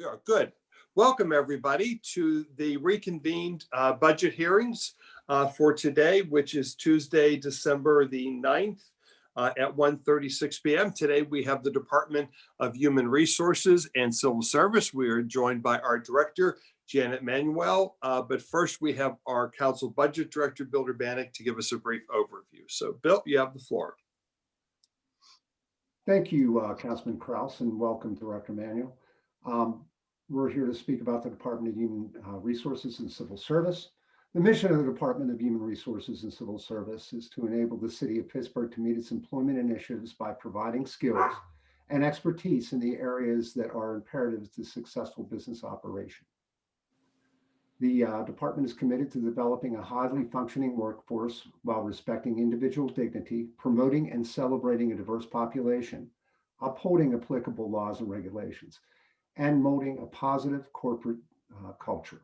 are good. Welcome everybody to the reconvened budget hearings for today, which is Tuesday, December the 9th at 1:36 p.m. Today we have the Department of Human Resources and Civil Service. We are joined by our director, Janet Manuel. But first we have our council budget director, Bill Urbanek, to give us a brief overview. So Bill, you have the floor. Thank you, Councilman Kraus, and welcome, Director Manuel. We're here to speak about the Department of Human Resources and Civil Service. The mission of the Department of Human Resources and Civil Service is to enable the city of Pittsburgh to meet its employment initiatives by providing skills and expertise in the areas that are imperative to successful business operation. The department is committed to developing a highly functioning workforce while respecting individual dignity, promoting and celebrating a diverse population, upholding applicable laws and regulations, and molding a positive corporate culture.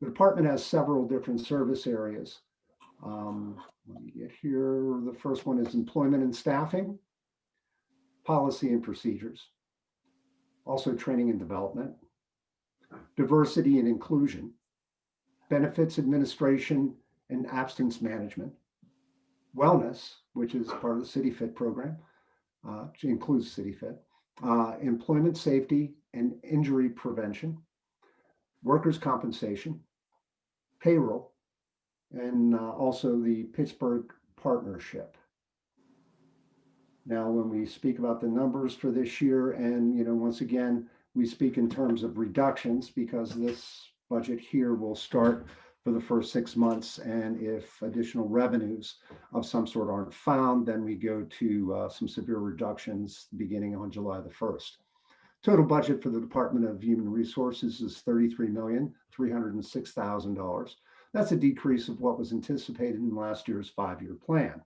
The department has several different service areas. Let me get here. The first one is employment and staffing, policy and procedures, also training and development, diversity and inclusion, benefits administration and absence management, wellness, which is part of the CityFit program, which includes CityFit, employment safety and injury prevention, workers' compensation, payroll, and also the Pittsburgh Partnership. Now, when we speak about the numbers for this year, and once again, we speak in terms of reductions because this budget here will start for the first 6 months, and if additional revenues of some sort aren't found, then we go to some severe reductions beginning on July the 1st. Total budget for the Department of Human Resources is $33,306,000. That's a decrease of what was anticipated in last year's 5-year plan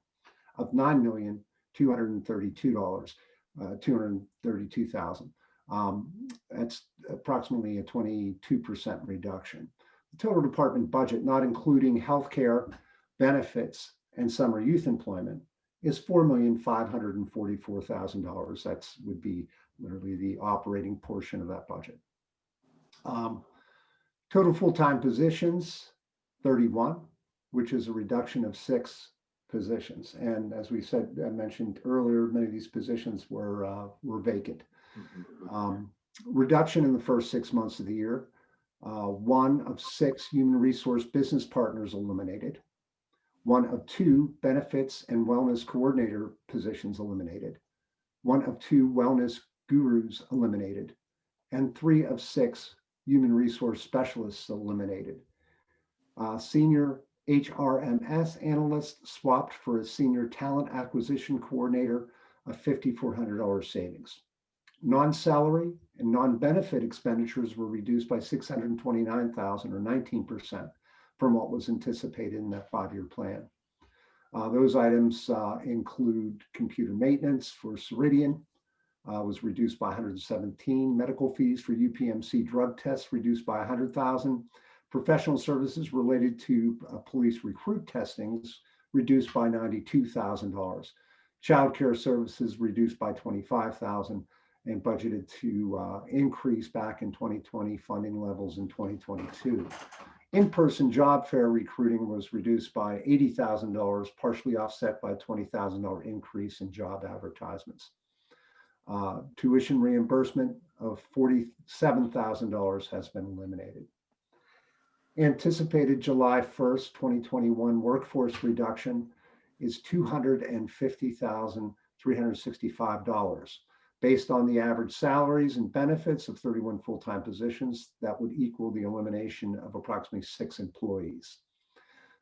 of $9,232,000. That's approximately a 22% reduction. The total department budget, not including healthcare, benefits, and summer youth employment, is $4,544,000. That would be literally the operating portion of that budget. Total full-time positions, 31, which is a reduction of 6 positions. And as we said, I mentioned earlier, many of these positions were vacant. Reduction in the first 6 months of the year. 1 of 6 human resource business partners eliminated. 1 of 2 benefits and wellness coordinator positions eliminated. 1 of 2 wellness gurus eliminated. And 3 of 6 human resource specialists eliminated. Senior HRMS analyst swapped for a senior talent acquisition coordinator, a $5,400 savings. Non-salary and non-benefit expenditures were reduced by $629,000 or 19% from what was anticipated in that 5-year plan. Those items include computer maintenance for Ceridian, was reduced by $117,000. Medical fees for UPMC drug tests reduced by $100,000. Professional services related to police recruit testings reduced by $92,000. Child care services reduced by $25,000 and budgeted to increase back in 2020 funding levels in 2022. In-person job fair recruiting was reduced by $80,000, partially offset by a $20,000 increase in job advertisements. Tuition reimbursement of $47,000 has been eliminated. Anticipated July 1st, 2021 workforce reduction is $250,365. Based on the average salaries and benefits of 31 full-time positions, that would equal the elimination of approximately 6 employees.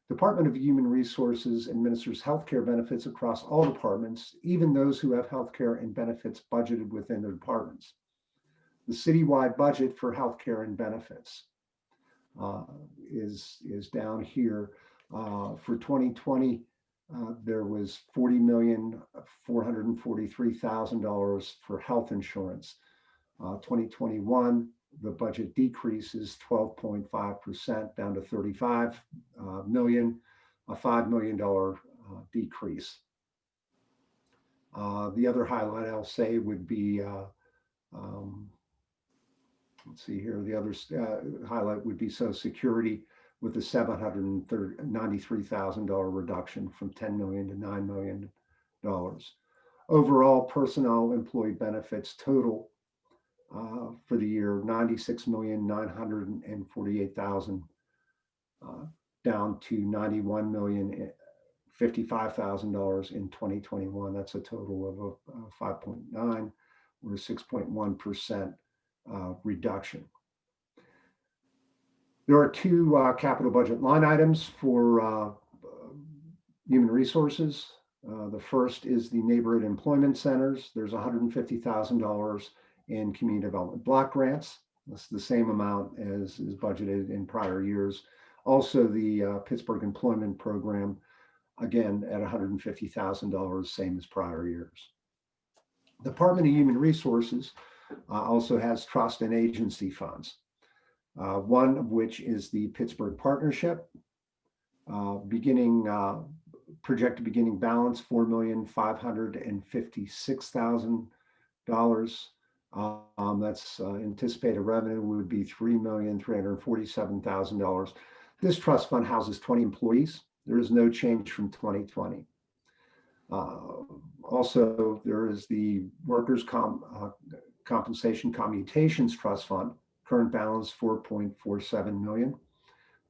Department of Human Resources administers healthcare benefits across all departments, even those who have healthcare and benefits budgeted within their departments. The citywide budget for healthcare and benefits is down here. For 2020, there was $40,443,000 for health insurance. 2021, the budget decrease is 12.5% down to $35 million, a $5 million decrease. The other highlight I'll say would be let's see here, the other highlight would be Social Security with a $793,000 reduction from $10 million to $9 million. Overall, personnel employee benefits total for the year, $96,948,000, down to $91,055,000 in 2021. That's a total of 5.9 or 6.1% reduction. There are two capital budget line items for human resources. The first is the neighborhood employment centers. There's $150,000 in community development block grants. That's the same amount as is budgeted in prior years. Also, the Pittsburgh Employment Program, again, at $150,000, same as prior years. The Department of Human Resources also has trust and agency funds, one of which is the Pittsburgh Partnership, projected beginning balance $4,556,000. That's anticipated revenue would be $3,347,000. This trust fund houses 20 employees. There is no change from 2020. Also, there is the Workers' Compensation Commutations Trust Fund, current balance $4.47 million.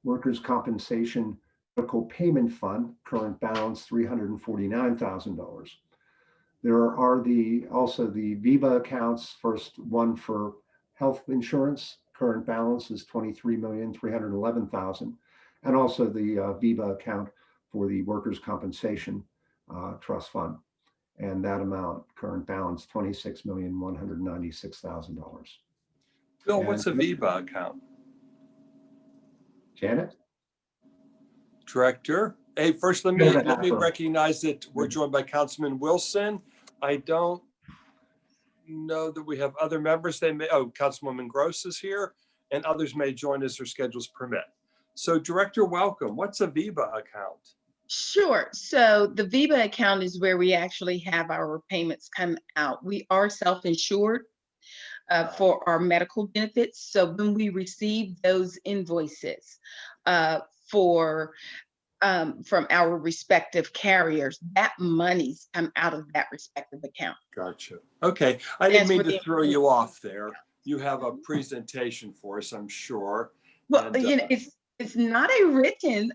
Workers' Compensation Medical Payment Fund, current balance $349,000. There are also the VIVA accounts. First one for health insurance, current balance is $23,311,000, and also the VIVA account for the Workers' Compensation Trust Fund, and that amount, current balance $26,196,000. Bill, what's a VIVA account? Janet? Director. Hey, first let me recognize that we're joined by Councilman Wilson. I don't know that we have other members. Councilwoman Gross is here, and others may join as their schedules permit. So Director, welcome. What's a VIVA account? Sure. So the VIVA account is where we actually have our payments come out. We are self-insured for our medical benefits. So when we receive those invoices from our respective carriers, that money's come out of that respective account. Gotcha. Okay. I didn't mean to throw you off there. You have a presentation for us, I'm sure. Well, and, it's not a written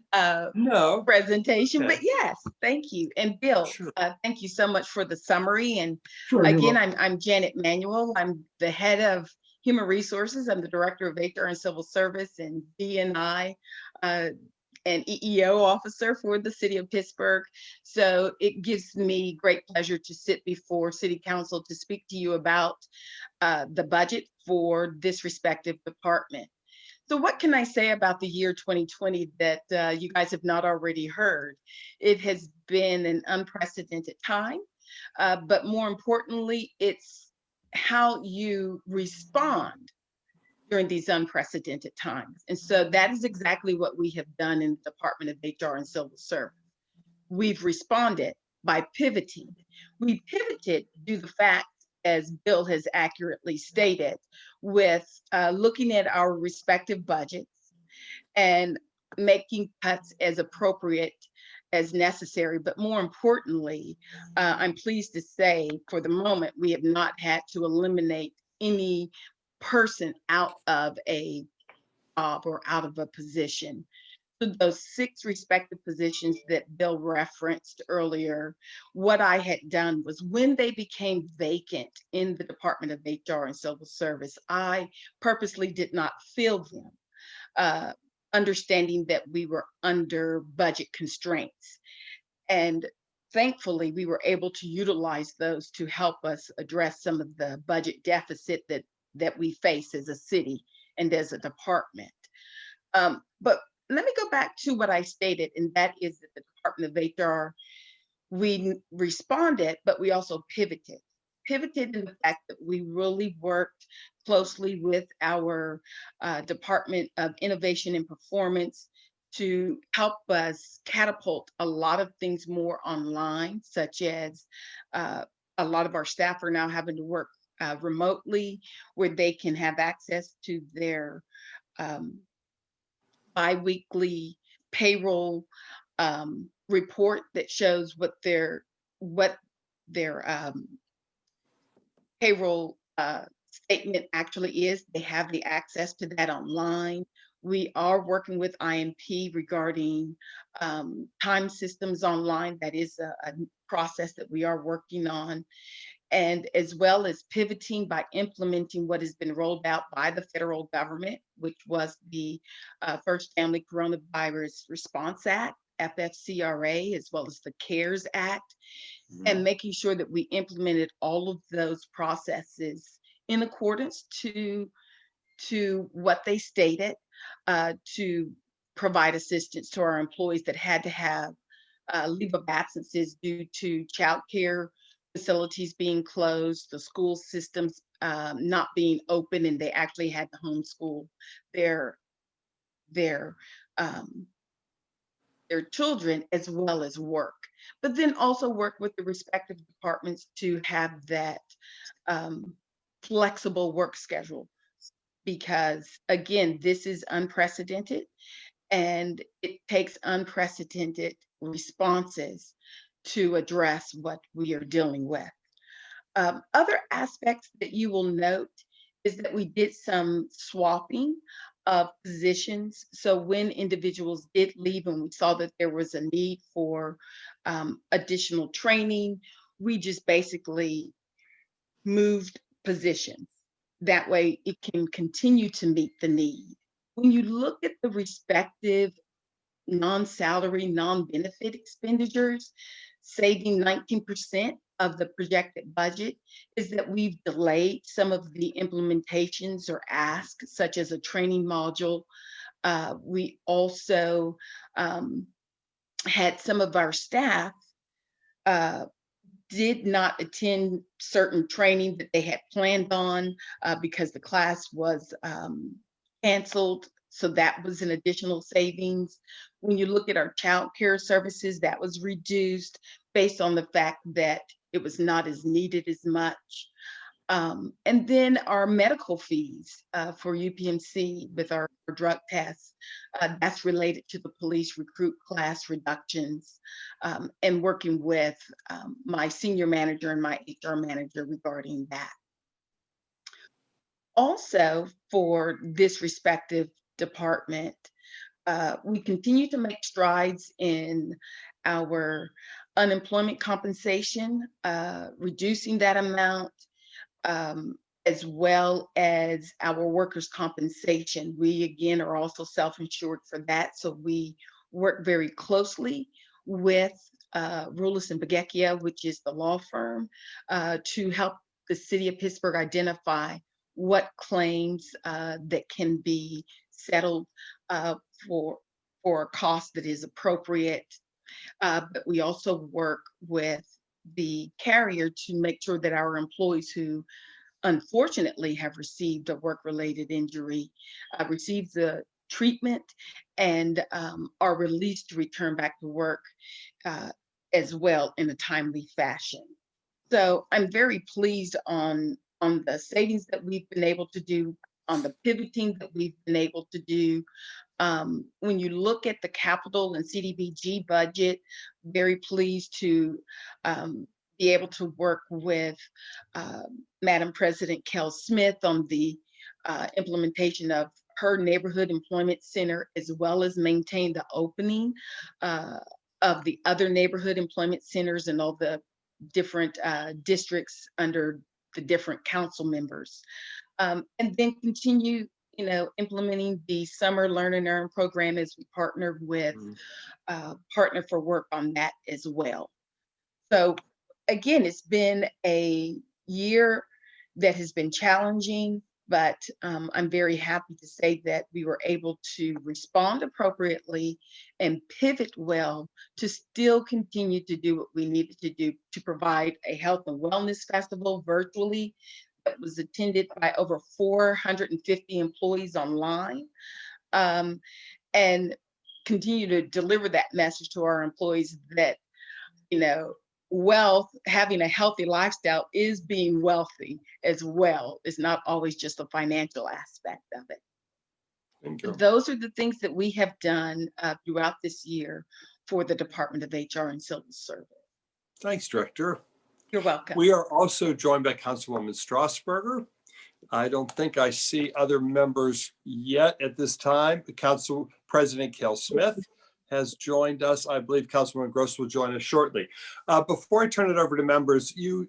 presentation, but yes, thank you. And Bill, sure. Thank you so much for the summary. And sure, again, I'm Janet Manuel. I'm the head of Human Resources. I'm the Director of HR and Civil Service and D&I and EEO officer for the city of Pittsburgh. So it gives me great pleasure to sit before City Council to speak to you about the budget for this respective department. So what can I say about the year 2020 that you guys have not already heard? It has been an unprecedented time, but more importantly, it's how you respond during these unprecedented times. And so that is exactly what we have done in the Department of HR and Civil Service. We've responded by pivoting. We pivoted due to the fact, as Bill has accurately stated, with looking at our respective budgets and making cuts as appropriate as necessary. But more importantly, I'm pleased to say for the moment, we have not had to eliminate any person out of a job or out of a position. So those 6 respective positions that Bill referenced earlier, what I had done was when they became vacant in the Department of HR and Civil Service, I purposely did not fill them, understanding that we were under budget constraints. And thankfully, we were able to utilize those to help us address some of the budget deficit that we face as a city and as a department. But let me go back to what I stated, and that is that the Department of HR, we responded, but we also pivoted. Pivoted in the fact that we really worked closely with our Department of Innovation and Performance to help us catapult a lot of things more online, such as a lot of our staff are now having to work remotely, where they can have access to their biweekly payroll report that shows what their payroll statement actually is. They have the access to that online. We are working with IMP regarding time systems online. That is a process that we are working on, and as well as pivoting by implementing what has been rolled out by the federal government, which was the First Family Coronavirus Response Act, FFCRA, as well as the CARES Act, and making sure that we implemented all of those processes in accordance to what they stated, to provide assistance to our employees that had to have leave of absences due to childcare facilities being closed, the school systems not being open, and they actually had to homeschool their their children as well as work. But then also work with the respective departments to have that flexible work schedule, because again, this is unprecedented and it takes unprecedented responses to address what we are dealing with. Other aspects that you will note is that we did some swapping of positions. So when individuals did leave and we saw that there was a need for additional training, we just basically moved positions. That way it can continue to meet the need. When you look at the respective non-salary, non-benefit expenditures, saving 19% of the projected budget, is that we've delayed some of the implementations or asks, such as a training module. We also had some of our staff did not attend certain training that they had planned on because the class was canceled. So that was an additional savings. When you look at our child care services, that was reduced based on the fact that it was not as needed as much. And then our medical fees for UPMC with our drug tests, that's related to the police recruit class reductions, and working with my senior manager and my HR manager regarding that. Also, for this respective department, we continue to make strides in our unemployment compensation, reducing that amount, as well as our workers' compensation. We, again, are also self-insured for that. So we work very closely with Rulis and Bagecchia, which is the law firm, to help the city of Pittsburgh identify what claims that can be settled for a cost that is appropriate. But we also work with the carrier to make sure that our employees who unfortunately have received a work-related injury receive the treatment and are released to return back to work as well in a timely fashion. So I'm very pleased on the savings that we've been able to do, on the pivoting that we've been able to do. When you look at the capital and CDBG budget, very pleased to be able to work with Madam President Kell Smith on the implementation of her neighborhood employment center, as well as maintain the opening of the other neighborhood employment centers and all the different districts under the different council members. And then continue, implementing the summer learn and earn program as we partnered with Partner for Work on that as well. So again, it's been a year that has been challenging, but I'm very happy to say that we were able to respond appropriately and pivot well to still continue to do what we needed to do to provide a health and wellness festival virtually that was attended by over 450 employees online, and continue to deliver that message to our employees that, wealth, having a healthy lifestyle is being wealthy as well. It's not always just a financial aspect of it. Thank you. Those are the things that we have done throughout this year for the Department of HR and Civil Service. Thanks, Director. You're welcome. We are also joined by Councilwoman Strasburger. I don't think I see other members yet at this time. Council President Kell Smith has joined us. I believe Councilwoman Gross will join us shortly. Before I turn it over to members, you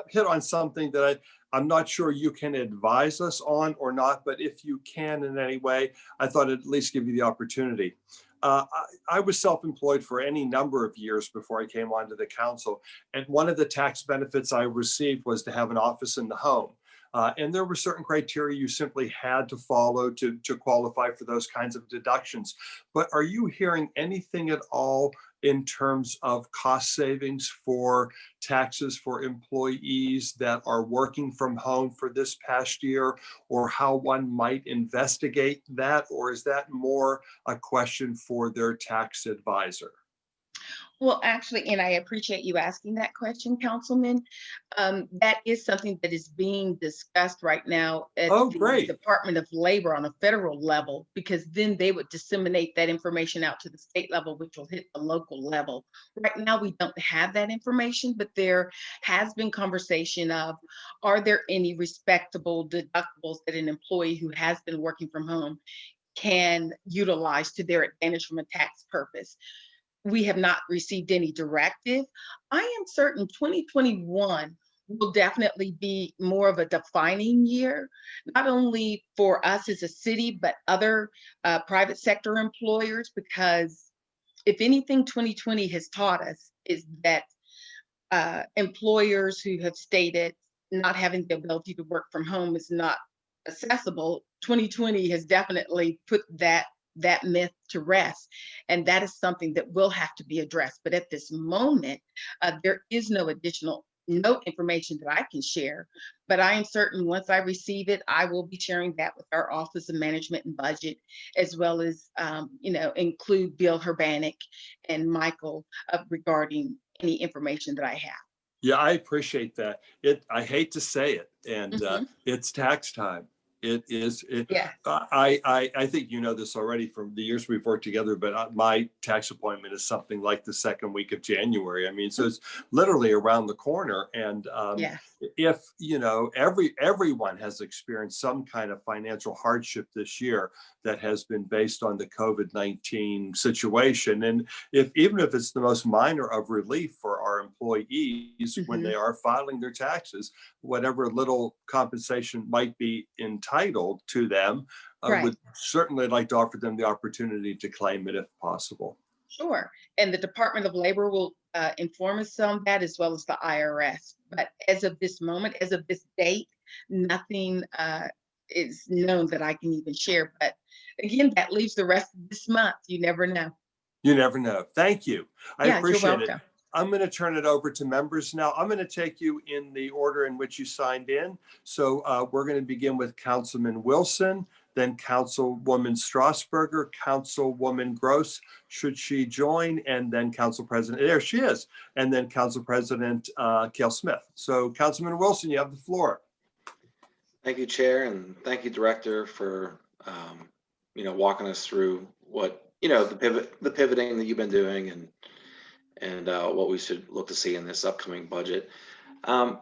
hit on something that I'm not sure you can advise us on or not, but if you can in any way, I thought I'd at least give you the opportunity. I was self-employed for any number of years before I came onto the council. And one of the tax benefits I received was to have an office in the home. And there were certain criteria you simply had to follow to qualify for those kinds of deductions. But are you hearing anything at all in terms of cost savings for taxes for employees that are working from home for this past year, or how one might investigate that? Or is that more a question for their tax advisor? Well, actually, and I appreciate you asking that question, Councilman. That is something that is being discussed right now at the Department of Labor on a federal level, because then they would disseminate that information out to the state level, which will hit the local level. Right now, we don't have that information, but there has been conversation of, are there any respectable deductibles that an employee who has been working from home can utilize to their advantage from a tax purpose? We have not received any directive. I am certain 2021 will definitely be more of a defining year, not only for us as a city, but other private sector employers, because if anything 2020 has taught us is that employers who have stated not having the ability to work from home is not accessible, 2020 has definitely put that myth to rest. And that is something that will have to be addressed. But at this moment, there is no information that I can share. But I am certain once I receive it, I will be sharing that with our Office of Management and Budget, as well as, include Bill Herbanik and Michael regarding any information that I have. Yeah, I appreciate that. I hate to say it, and it's tax time. It is. Yeah. I think you know this already from the years we've worked together, but my tax appointment is something like the second week of January. I mean, so it's literally around the corner. And if everyone has experienced some kind of financial hardship this year that has been based on the COVID-19 situation, and even if it's the most minor of relief for our employees when they are filing their taxes, whatever little compensation might be entitled to them, would certainly like to offer them the opportunity to claim it if possible. Sure. And the Department of Labor will inform us on that, as well as the IRS. But as of this moment, as of this date, nothing is known that I can even share. But again, that leaves the rest of this month. You never know. You never know. Thank you. I appreciate it. Welcome. I'm going to turn it over to members now. I'm going to take you in the order in which you signed in. So we're going to begin with Councilman Wilson, then Councilwoman Strasburger, Councilwoman Gross, should she join, and then Council President, there she is, and then Council President Kell Smith. So Councilman Wilson, you have the floor. Thank you, Chair, and thank you, Director, for walking us through what the pivoting that you've been doing and what we should look to see in this upcoming budget. I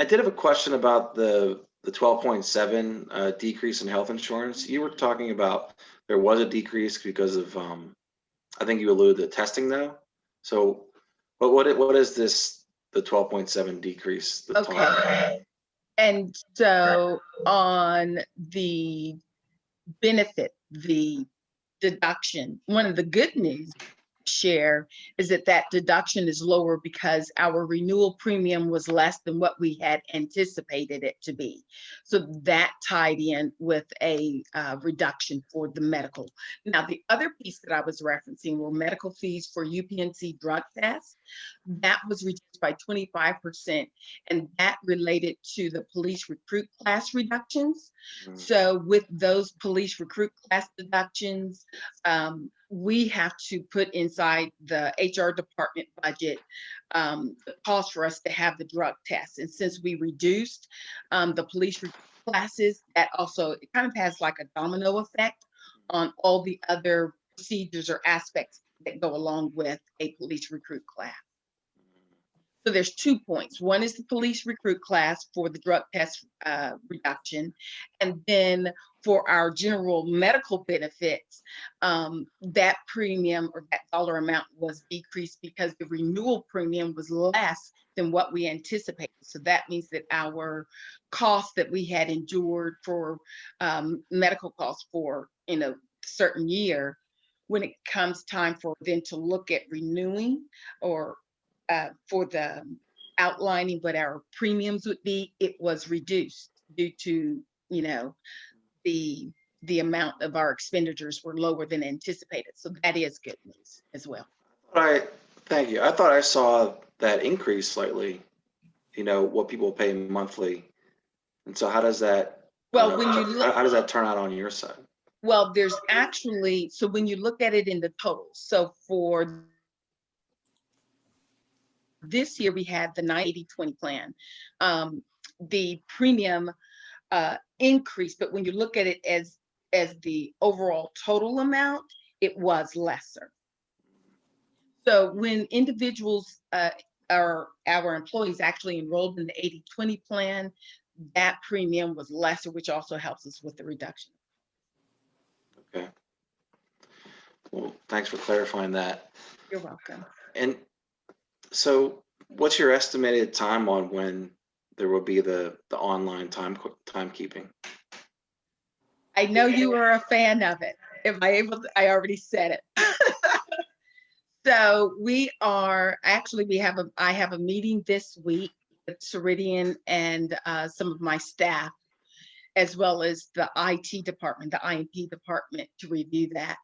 did have a question about the 12.7 decrease in health insurance. You were talking about there was a decrease because of, I think you alluded to testing though. So, but what is this, the 12.7 decrease? Okay. And so on the benefit, the deduction, one of the good news share is that deduction is lower because our renewal premium was less than what we had anticipated it to be. So that tied in with a reduction for the medical. Now, the other piece that I was referencing were medical fees for UPNC drug tests. That was reduced by 25%, and that related to the police recruit class reductions. So with those police recruit class deductions, we have to put inside the HR department budget the cost for us to have the drug test. And since we reduced the police classes, that also, it kind of has like a domino effect on all the other procedures or aspects that go along with a police recruit class. So there's 2 points. One is the police recruit class for the drug test reduction. And then for our general medical benefits, that premium or that dollar amount was decreased because the renewal premium was less than what we anticipated. So that means that our costs that we had endured for medical costs for certain year, when it comes time for them to look at renewing or for the outlining what our premiums would be, it was reduced due to, the amount of our expenditures were lower than anticipated. So that is good news as well. Thank you. I thought I saw that increase slightly, what people pay monthly. And so how does that, well, when you look, how does that turn out on your side? Well, there's actually, so when you look at it in the total, so for this year, we had the 90-20 plan. The premium increased, but when you look at it as the overall total amount, it was lesser. So when individuals our employees actually enrolled in the 80-20 plan, that premium was lesser, which also helps us with the reduction. Okay. Well, thanks for clarifying that. You're welcome. And so what's your estimated time on when there will be the online timekeeping? I know you are a fan of it. Am I able to, I already said it. So I have a meeting this week with Ceridian and some of my staff, as well as the IT department, the IMP department, to review that.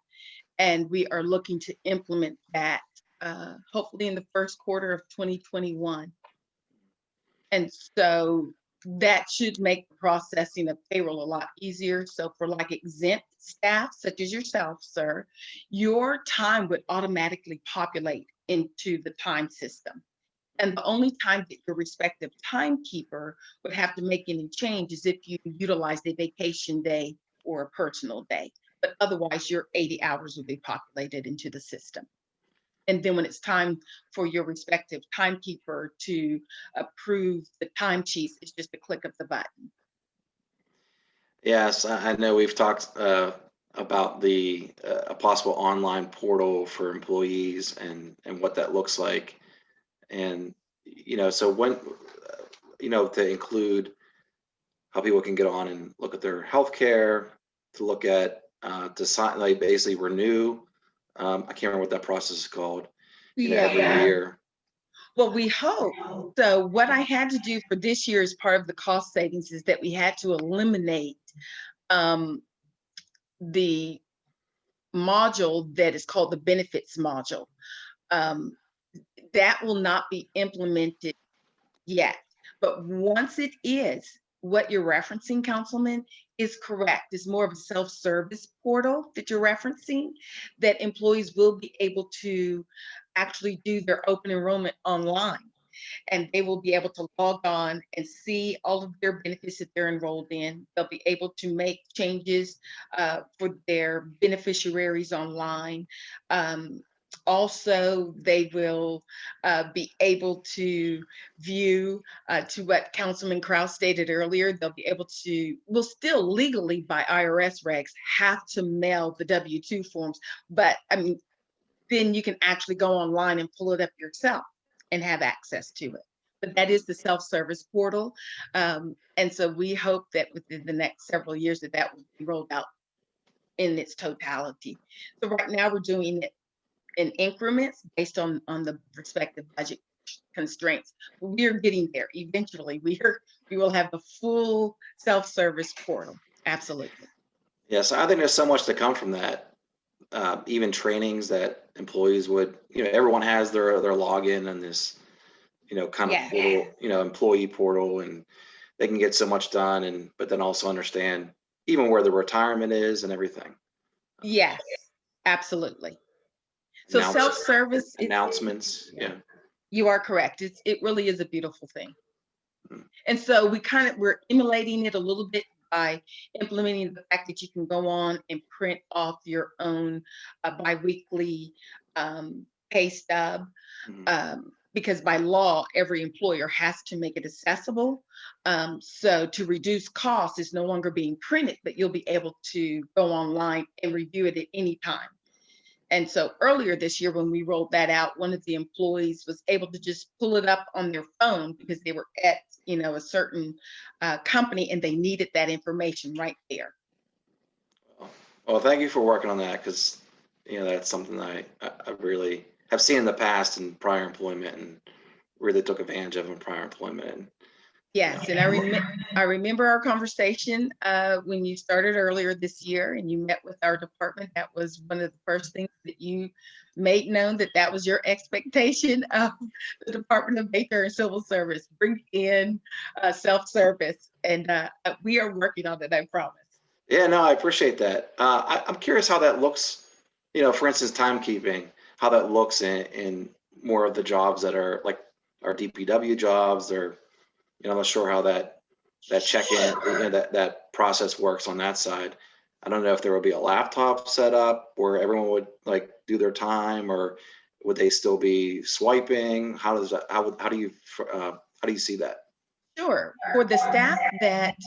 And we are looking to implement that hopefully in the first quarter of 2021. And so that should make the processing of payroll a lot easier. So for like exempt staff, such as yourself, sir, your time would automatically populate into the time system. And the only time that your respective timekeeper would have to make any change is if you utilize a vacation day or a personal day. But otherwise, your 80 hours would be populated into the system. And then when it's time for your respective timekeeper to approve the timesheets, it's just a click of the button. Yes, I know we've talked about a possible online portal for employees and what that looks like. And, so when, to include how people can get on and look at their healthcare, to look at, to sign, like basically renew. I can't remember what that process is called. Every year. Well, we hope. So what I had to do for this year as part of the cost savings is that we had to eliminate the module that is called the benefits module. That will not be implemented yet. But once it is, what you're referencing, Councilman, is correct. It's more of a self-service portal that you're referencing, that employees will be able to actually do their open enrollment online. And they will be able to log on and see all of their benefits that they're enrolled in. They'll be able to make changes for their beneficiaries online. Also, they will be able to view, to what Councilman Kraus stated earlier, they'll be able to, will still legally by IRS regs have to mail the W-2 forms, but I mean, then you can actually go online and pull it up yourself and have access to it. But that is the self-service portal. And so we hope that within the next several years that will be rolled out in its totality. So right now we're doing it in increments based on the respective budget constraints. We're getting there. Eventually, we will have the full self-service portal. Absolutely. Yes, I think there's so much to come from that. Even trainings that employees would, everyone has their login and this, kind of portal, employee portal, and they can get so much done, but then also understand even where the retirement is and everything. Yes. Absolutely. So Announce- self-service announcements. Yeah. You are correct. It really is a beautiful thing. Mm. And so we're emulating it a little bit by implementing the fact that you can go on and print off your own biweekly pay stub. Because by law, every employer has to make it accessible. So to reduce costs, it's no longer being printed, but you'll be able to go online and review it at any time. And so earlier this year, when we rolled that out, one of the employees was able to just pull it up on their phone because they were at, a certain company and they needed that information right there. Well, thank you for working on that, because that's something I really have seen in the past in prior employment and really took advantage of in prior employment. And, yes, and I remember our conversation when you started earlier this year and you met with our department. That was one of the first things that you made known, that was your expectation of the Department of HR and Civil Service, bring in self-service, and we are working on it, I promise. Yeah, no, I appreciate that. I'm curious how that looks, for instance, timekeeping, how that looks in more of the jobs that are like our DPW jobs, or I'm not sure how that check-in, that process works on that side. I don't know if there will be a laptop set up where everyone would like do their time, or would they still be swiping? How do you see that? Sure. For the staff that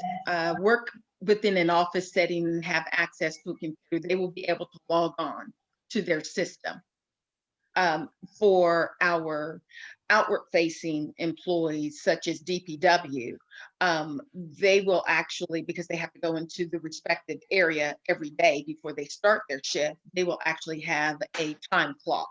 work within an office setting and have access to a computer, they will be able to log on to their system. For our outward-facing employees, such as DPW, they will actually, because they have to go into the respective area every day before they start their shift, they will actually have a time clock.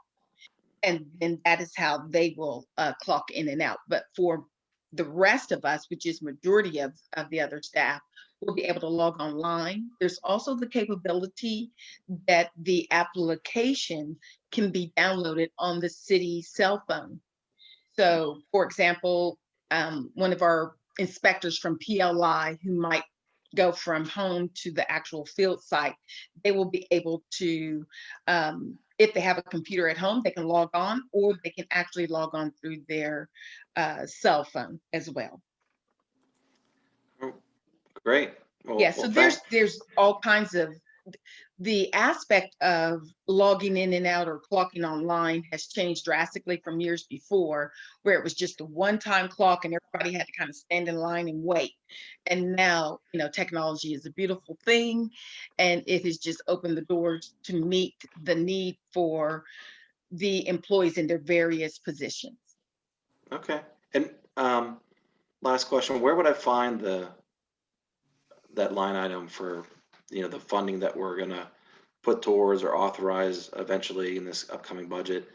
And then that is how they will clock in and out. But for the rest of us, which is majority of the other staff, will be able to log online. There's also the capability that the application can be downloaded on the city cell phone. So, for example, one of our inspectors from PLI who might go from home to the actual field site, they will be able to, if they have a computer at home, they can log on, or they can actually log on through their cell phone as well. Great. Well, Yeah, so there's all kinds of, the aspect of logging in and out or clocking online has changed drastically from years before, where it was just a one-time clock and everybody had to kind of stand in line and wait. And now, technology is a beautiful thing, and it has just opened the doors to meet the need for the employees in their various positions. Okay. And last question, where would I find that line item for the funding that we're gonna put towards or authorize eventually in this upcoming budget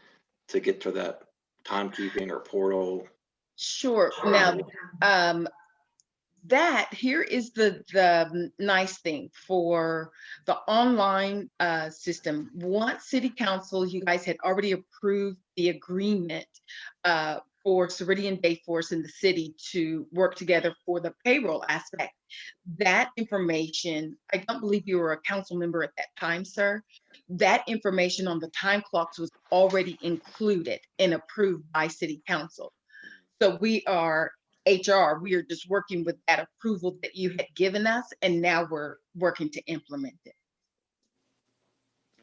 to get to that timekeeping or portal? Sure. Now, that here is the nice thing for the online system. Once City Council, you guys had already approved the agreement for Ceridian Dayforce in the city to work together for the payroll aspect. That information, I don't believe you were a council member at that time, sir. That information on the time clocks was already included and approved by City Council. So we are just working with that approval that you had given us, and now we're working to implement it.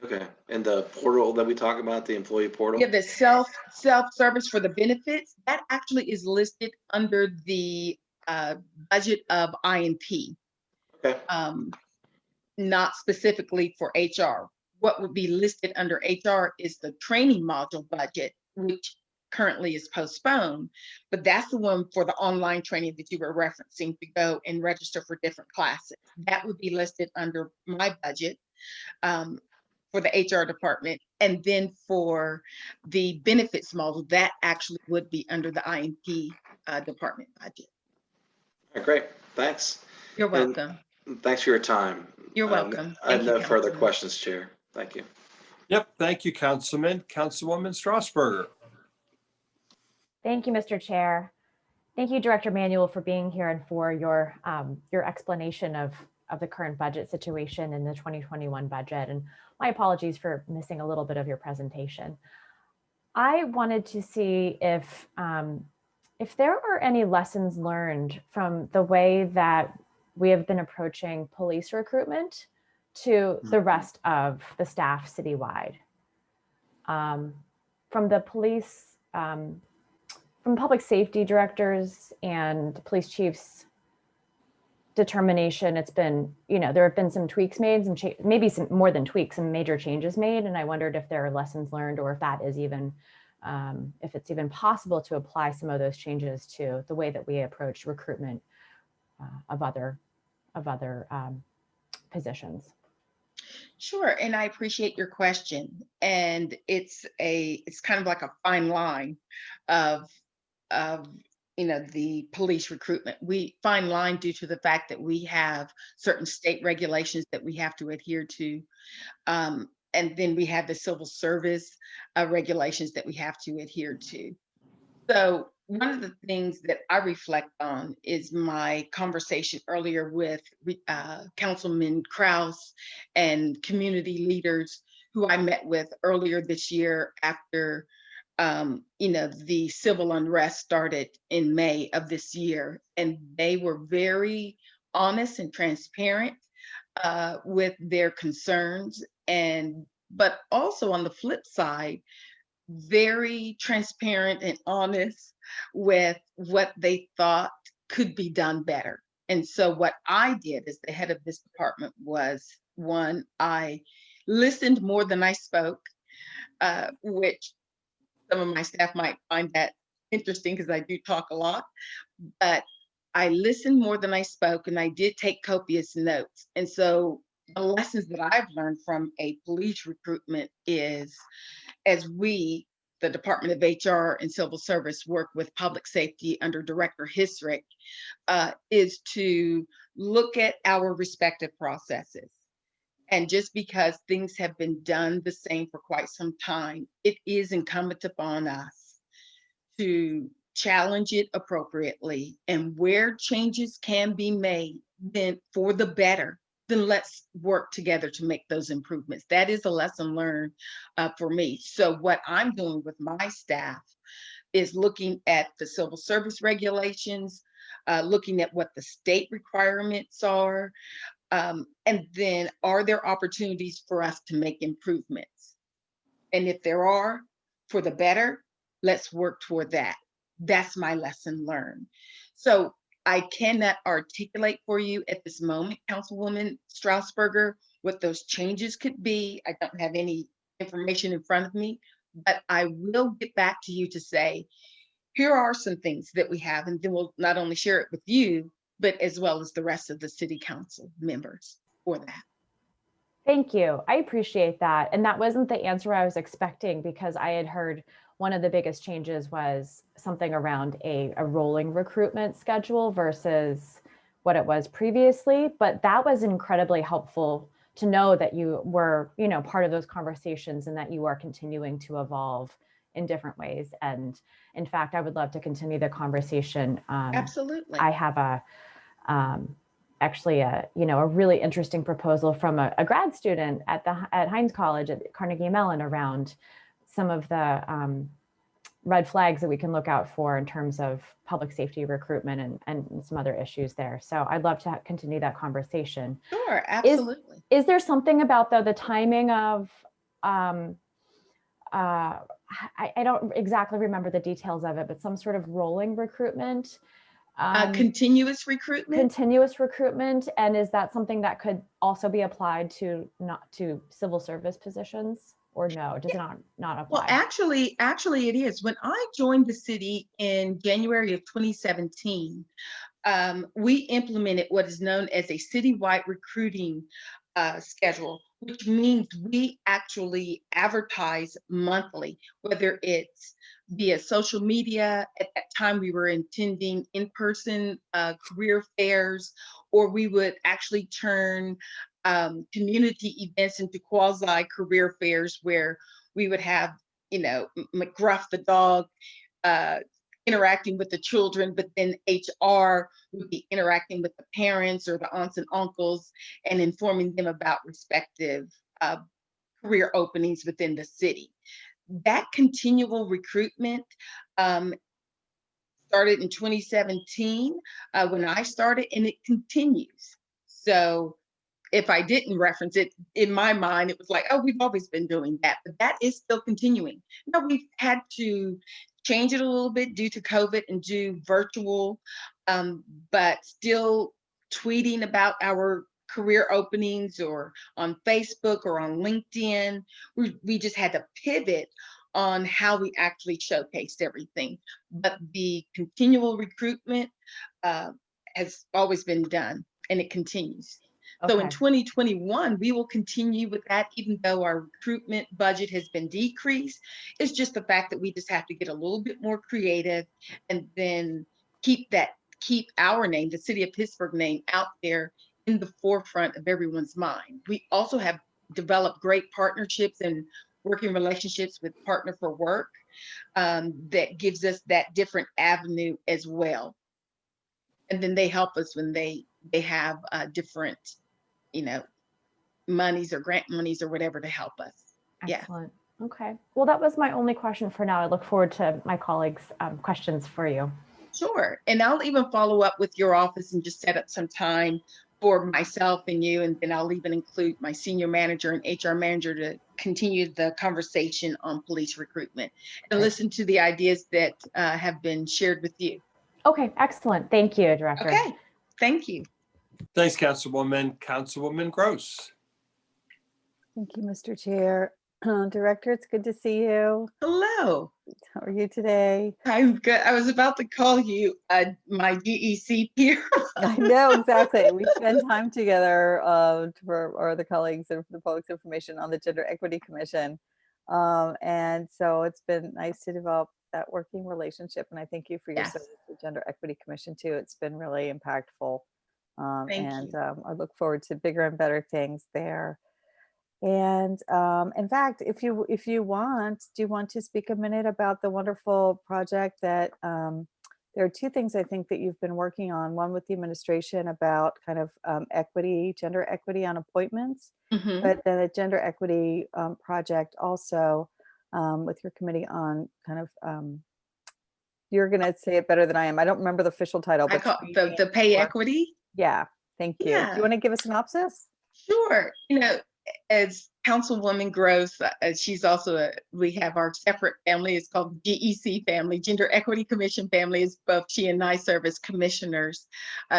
Okay. And the portal that we talk about, the employee portal? Yeah, the self-service for the benefits, that actually is listed under the budget of INP. Okay. Not specifically for HR. What would be listed under HR is the training module budget, which currently is postponed, but that's the one for the online training that you were referencing to go and register for different classes. That would be listed under my budget for the HR department. And then for the benefits model, that actually would be under the INP department budget. All right, great. Thanks. You're welcome. And thanks for your time. You're welcome. I have no further Councilman. questions, Chair. Thank you. Yep, thank you, Councilman. Councilwoman Strasburger. Thank you, Mr. Chair. Thank you, Director Manuel, for being here and for your explanation of the current budget situation in the 2021 budget. And my apologies for missing a little bit of your presentation. I wanted to see if there are any lessons learned from the way that we have been approaching police recruitment to the rest of the staff citywide. From the police, from public safety directors and police chiefs determination, it's been, there have been some tweaks made, maybe some more than tweaks, some major changes made. And I wondered if there are lessons learned, or if that is even, if it's even possible to apply some of those changes to the way that we approach recruitment of other positions. Sure, and I appreciate your question. And it's kind of like a fine line of the police recruitment. We fine line due to the fact that we have certain state regulations that we have to adhere to. And then we have the civil service regulations that we have to adhere to. So one of the things that I reflect on is my conversation earlier with Councilman Kraus and community leaders who I met with earlier this year after the civil unrest started in May of this year. And they were very honest and transparent with their concerns, but also on the flip side, very transparent and honest with what they thought could be done better. And so what I did as the head of this department was, one, I listened more than I spoke, which some of my staff might find that interesting because I do talk a lot, but I listened more than I spoke, and I did take copious notes. And so the lessons that I've learned from a police recruitment is, as we, the Department of HR and Civil Service, work with public safety under Director Hisrick, is to look at our respective processes. And just because things have been done the same for quite some time, it is incumbent upon us to challenge it appropriately. And where changes can be made, then for the better, then let's work together to make those improvements. That is a lesson learned for me. So what I'm doing with my staff is looking at the civil service regulations, looking at what the state requirements are, and then are there opportunities for us to make improvements? And if there are, for the better, let's work toward that. That's my lesson learned. So I cannot articulate for you at this moment, Councilwoman Strasburger, what those changes could be. I don't have any information in front of me, but I will get back to you to say, here are some things that we have, and then we'll not only share it with you, but as well as the rest of the city council members for that. Thank you. I appreciate that. And that wasn't the answer I was expecting, because I had heard one of the biggest changes was something around a rolling recruitment schedule versus what it was previously. But that was incredibly helpful to know that you were, part of those conversations, and that you are continuing to evolve in different ways. And in fact, I would love to continue the conversation. Absolutely. I have actually a really interesting proposal from a grad student at Heinz College at Carnegie Mellon around some of the red flags that we can look out for in terms of public safety recruitment and some other issues there. So I'd love to continue that conversation. Sure, absolutely. Is there something about the timing of, I don't exactly remember the details of it, but some sort of rolling recruitment? Continuous recruitment? Continuous recruitment. And is that something that could also be applied to civil service positions, or no, does it not apply? Well, actually it is. When I joined the city in January of 2017, we implemented what is known as a citywide recruiting schedule, which means we actually advertise monthly, whether it's via social media. At that time, we were attending in-person career fairs, or we would actually turn community events into quasi-career fairs where we would have, McGruff the dog interacting with the children, but then HR would be interacting with the parents or the aunts and uncles and informing them about respective career openings within the city. That continual recruitment started in 2017 when I started, and it continues. So if I didn't reference it, in my mind, it was like, oh, we've always been doing that, but that is still continuing. No, we've had to change it a little bit due to COVID and do virtual, but still tweeting about our career openings or on Facebook or on LinkedIn. We just had to pivot on how we actually showcased everything. But the continual recruitment has always been done, and it continues. So in 2021, we will continue with that, even though our recruitment budget has been decreased. It's just the fact that we just have to get a little bit more creative and then keep our name, the city of Pittsburgh name, out there in the forefront of everyone's mind. We also have developed great partnerships and working relationships with Partner for Work that gives us that different avenue as well. And then they help us when they have different, monies or grant monies or whatever to help us. Excellent. Yeah. Okay. Well, that was my only question for now. I look forward to my colleagues' questions for you. Sure. And I'll even follow up with your office and just set up some time for myself and you. And then I'll even include my senior manager and HR manager to continue the conversation on police recruitment and listen to the ideas that have been shared with you. Okay. Excellent. Thank you, Director. Okay. Thank you. Thanks, Councilwoman. Councilwoman Gross. Thank you, Mr. Chair. Director, it's good to see you. Hello. How are you today? I'm good. I was about to call you my DEC peer. I know, exactly. We spend time together for our other colleagues and for the Public Information on the Gender Equity Commission. And so it's been nice to develop that working relationship. And I thank you for your service to the Gender Equity Commission too. It's been really impactful. Thank you. I look forward to bigger and better things there. And in fact, if you want, do you want to speak a minute about the wonderful project that there are two things I think that you've been working on. One with the administration about kind of gender equity on appointments, but then a gender equity project also with your committee on kind of, you're going to say it better than I am. I don't remember the official title, but the pay equity. Yeah, thank you. Yeah. Do you want to give a synopsis? Sure. As Councilwoman Gross, she's also we have our separate family. It's called GEC family, Gender Equity Commission family. Is both she and I serve as commissioners.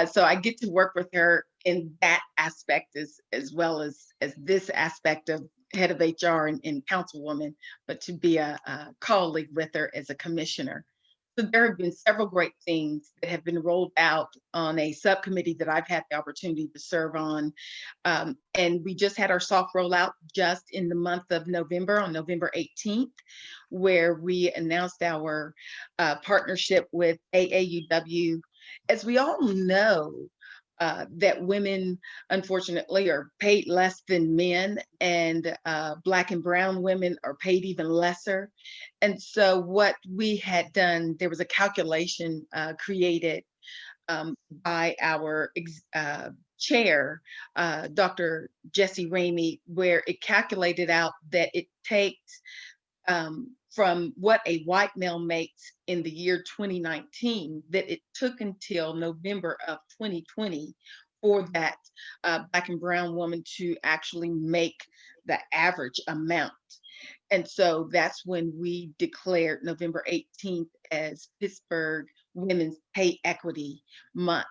So I get to work with her in that aspect as well as this aspect of head of HR and councilwoman, but to be a colleague with her as a commissioner. So there have been several great things that have been rolled out on a subcommittee that I've had the opportunity to serve on. And we just had our soft rollout just in the month of November, on November 18th, where we announced our partnership with AAUW. As we all know, that women, unfortunately, are paid less than men, and Black and brown women are paid even lesser. And so what we had done, there was a calculation created by our chair, Dr. Jesse Ramey, where it calculated out that it takes from what a white male makes in the year 2019, that it took until November of 2020 for that Black and brown woman to actually make the average amount. And so that's when we declared November 18th as Pittsburgh Women's Pay Equity Month,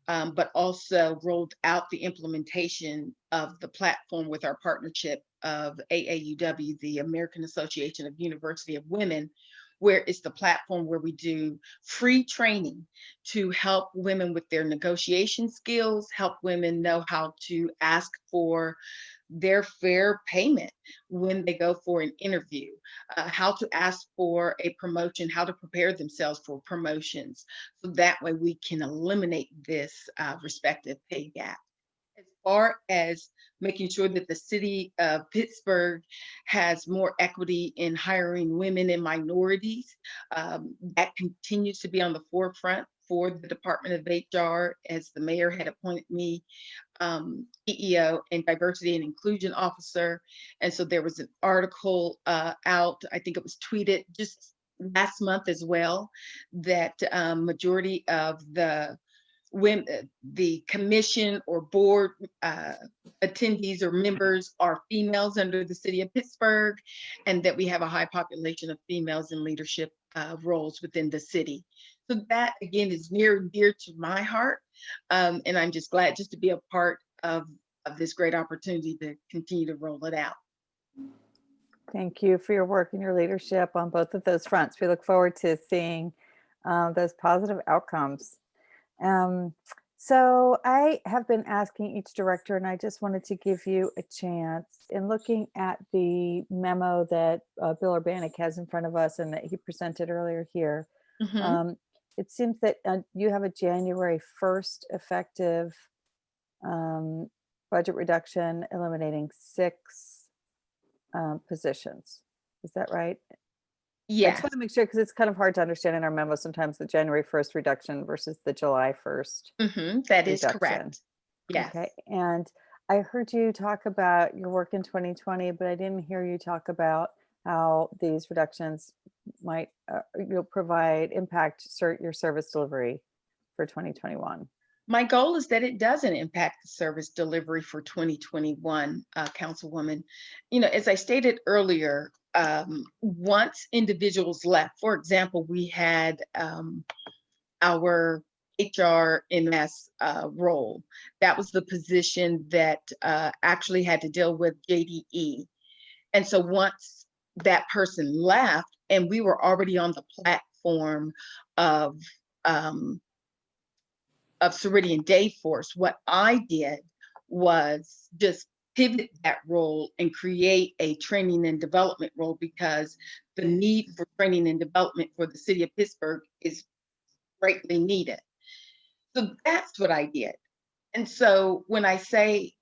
but also rolled out the implementation of the platform with our partnership of AAUW, the American Association of University of Women, where it's the platform where we do free training to help women with their negotiation skills, help women know how to ask for their fair payment when they go for an interview, how to ask for a promotion, how to prepare themselves for promotions. So that way we can eliminate this respective pay gap. As far as making sure that the city of Pittsburgh has more equity in hiring women and minorities, that continues to be on the forefront for the Department of HR, as the mayor had appointed me EEO and Diversity and Inclusion Officer. And so there was an article out, I think it was tweeted just last month as well, that majority of the women, the commission or board attendees or members are females under the city of Pittsburgh, and that we have a high population of females in leadership roles within the city. So that, again, is near and dear to my heart. And I'm just glad just to be a part of this great opportunity to continue to roll it out. Thank you for your work and your leadership on both of those fronts. We look forward to seeing those positive outcomes. So I have been asking each director, and I just wanted to give you a chance in looking at the memo that Bill Urbanek has in front of us and that he presented earlier here. It seems that you have a January 1st effective budget reduction, eliminating 6 positions. Is that right? Yeah. I just want to make sure, because it's kind of hard to understand in our memo sometimes, the January 1st reduction versus the July 1st. That is reduction. correct. Yes. Okay. And I heard you talk about your work in 2020, but I didn't hear you talk about how these reductions might impact your service delivery for 2021. My goal is that it doesn't impact the service delivery for 2021, Councilwoman. As I stated earlier, once individuals left, for example, we had our HRMS role. That was the position that actually had to deal with JDE. And so once that person left, and we were already on the platform of Ceridian Dayforce, what I did was just pivot that role and create a training and development role, because the need for training and development for the city of Pittsburgh is greatly needed. So that's what I did. And so when I say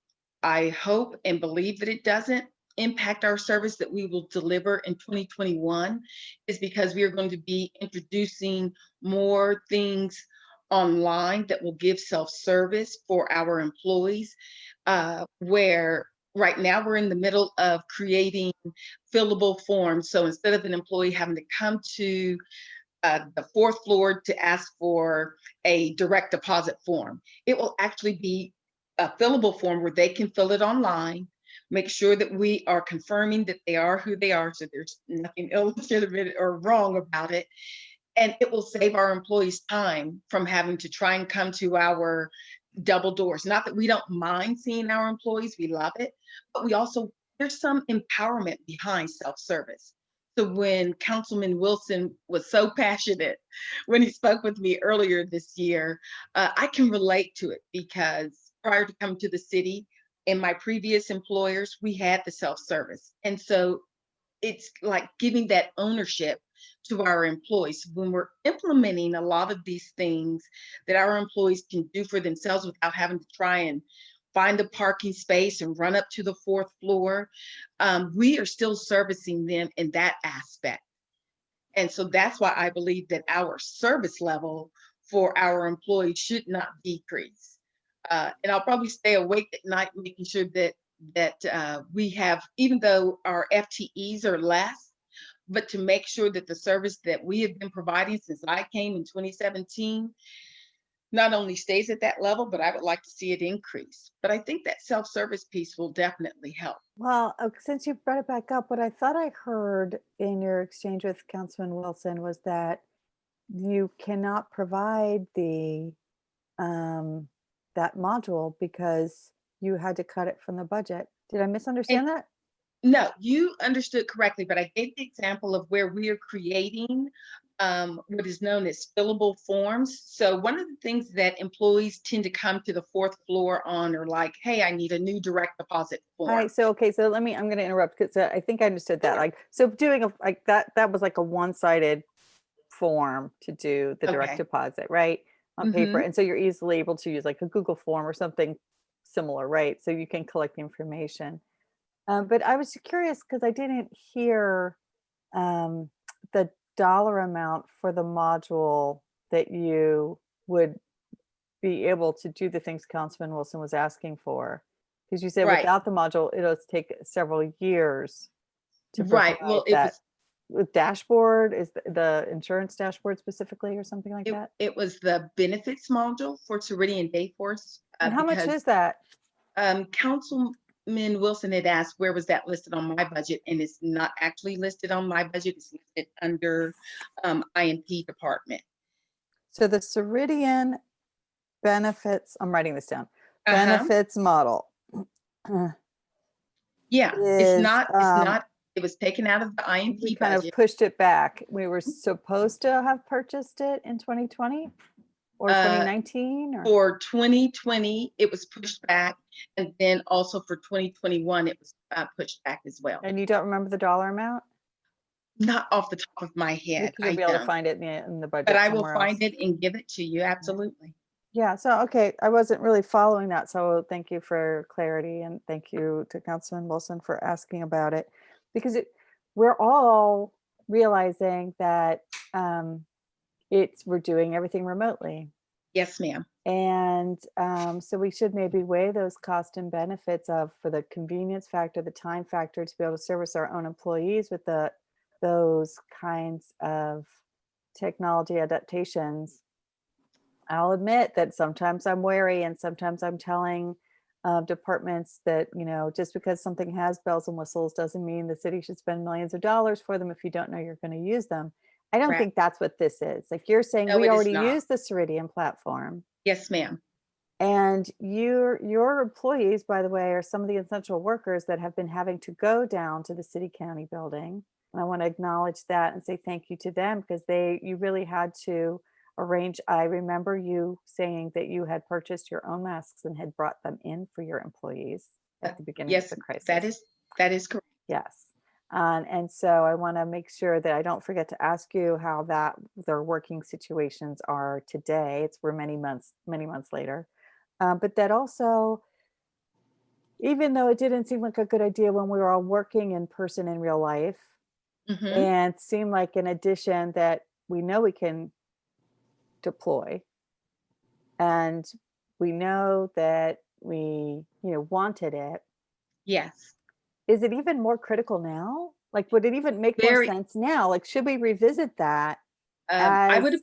I hope and believe that it doesn't impact our service that we will deliver in 2021, is because we are going to be introducing more things online that will give self-service for our employees, where right now we're in the middle of creating fillable forms. So instead of an employee having to come to the 4th floor to ask for a direct deposit form, it will actually be a fillable form where they can fill it online, make sure that we are confirming that they are who they are, so there's nothing illegitimate or wrong about it. And it will save our employees time from having to try and come to our double doors. Not that we don't mind seeing our employees, we love it, but there's some empowerment behind self-service. So when Councilman Wilson was so passionate when he spoke with me earlier this year, I can relate to it, because prior to coming to the city, in my previous employers, we had the self-service. And so it's like giving that ownership to our employees when we're implementing a lot of these things that our employees can do for themselves without having to try and find a parking space and run up to the 4th floor. We are still servicing them in that aspect. And so that's why I believe that our service level for our employees should not decrease. And I'll probably stay awake at night making sure that we have, even though our FTEs are less, but to make sure that the service that we have been providing since I came in 2017 not only stays at that level, but I would like to see it increase. But I think that self-service piece will definitely help. Well, since you brought it back up, what I thought I heard in your exchange with Councilman Wilson was that you cannot provide the that module because you had to cut it from the budget. Did I misunderstand that? No, you understood correctly, but I gave the example of where we are creating what is known as fillable forms. So one of the things that employees tend to come to the 4th floor on are like, hey, I need a new direct deposit form. All right, so okay, so I'm going to interrupt, because I think I understood that. Like, so doing that was like a one-sided form to do the direct deposit, right? On paper. And so you're easily able to use like a Google form or something similar, right? So you can collect the information. But I was curious because I didn't hear the dollar amount for the module that you would be able to do the things Councilman Wilson was asking for. Because you said Right. without the module, it'll take several years to Right. provide Well, it that. was With dashboard, is the insurance dashboard specifically or something like that? it was the benefits module for Ceridian Dayforce. And how much because, is that? Councilman Wilson had asked where was that listed on my budget, and it's not actually listed on my budget. It's listed under INP department. So the Ceridian benefits, I'm writing this down, benefits model. Yeah, is, it's not, it was taken out of the INP we kind budget. of pushed it back. We were supposed to have purchased it in 2020 or 2019 or? For 2020, it was pushed back. And then also for 2021, it was pushed back as well. And you don't remember the dollar amount? Not off the top of my head. Because you'll be able to find it in the budget. But I will somewhere find else. it and give it to you. Absolutely. Yeah, so, okay, I wasn't really following that. So thank you for clarity and thank you to Councilman Wilson for asking about it. Because we're all realizing that we're doing everything remotely. Yes, ma'am. And so we should maybe weigh those cost and benefits for the convenience factor, the time factor to be able to service our own employees with those kinds of technology adaptations. I'll admit that sometimes I'm wary and sometimes I'm telling departments that, just because something has bells and whistles doesn't mean the city should spend millions of dollars for them if you don't know you're going to use them. I don't think that's what this is. Like you're saying, No, we it is already not. use the Ceridian platform. Yes, ma'am. And your employees, by the way, are some of the essential workers that have been having to go down to the city county building. And I want to acknowledge that and say thank you to them because you really had to arrange. I remember you saying that you had purchased your own masks and had brought them in for your employees at the beginning of the crisis. That is correct. Yes. And so I want to make sure that I don't forget to ask you how their working situations are today. We're many months later. But that also, even though it didn't seem like a good idea when we were all working in person in real life, and seemed like an addition that we know we can deploy, and we know that we wanted it. Yes. Is it even more critical now? Like, would it even make more sense now? Like, should we revisit that? I would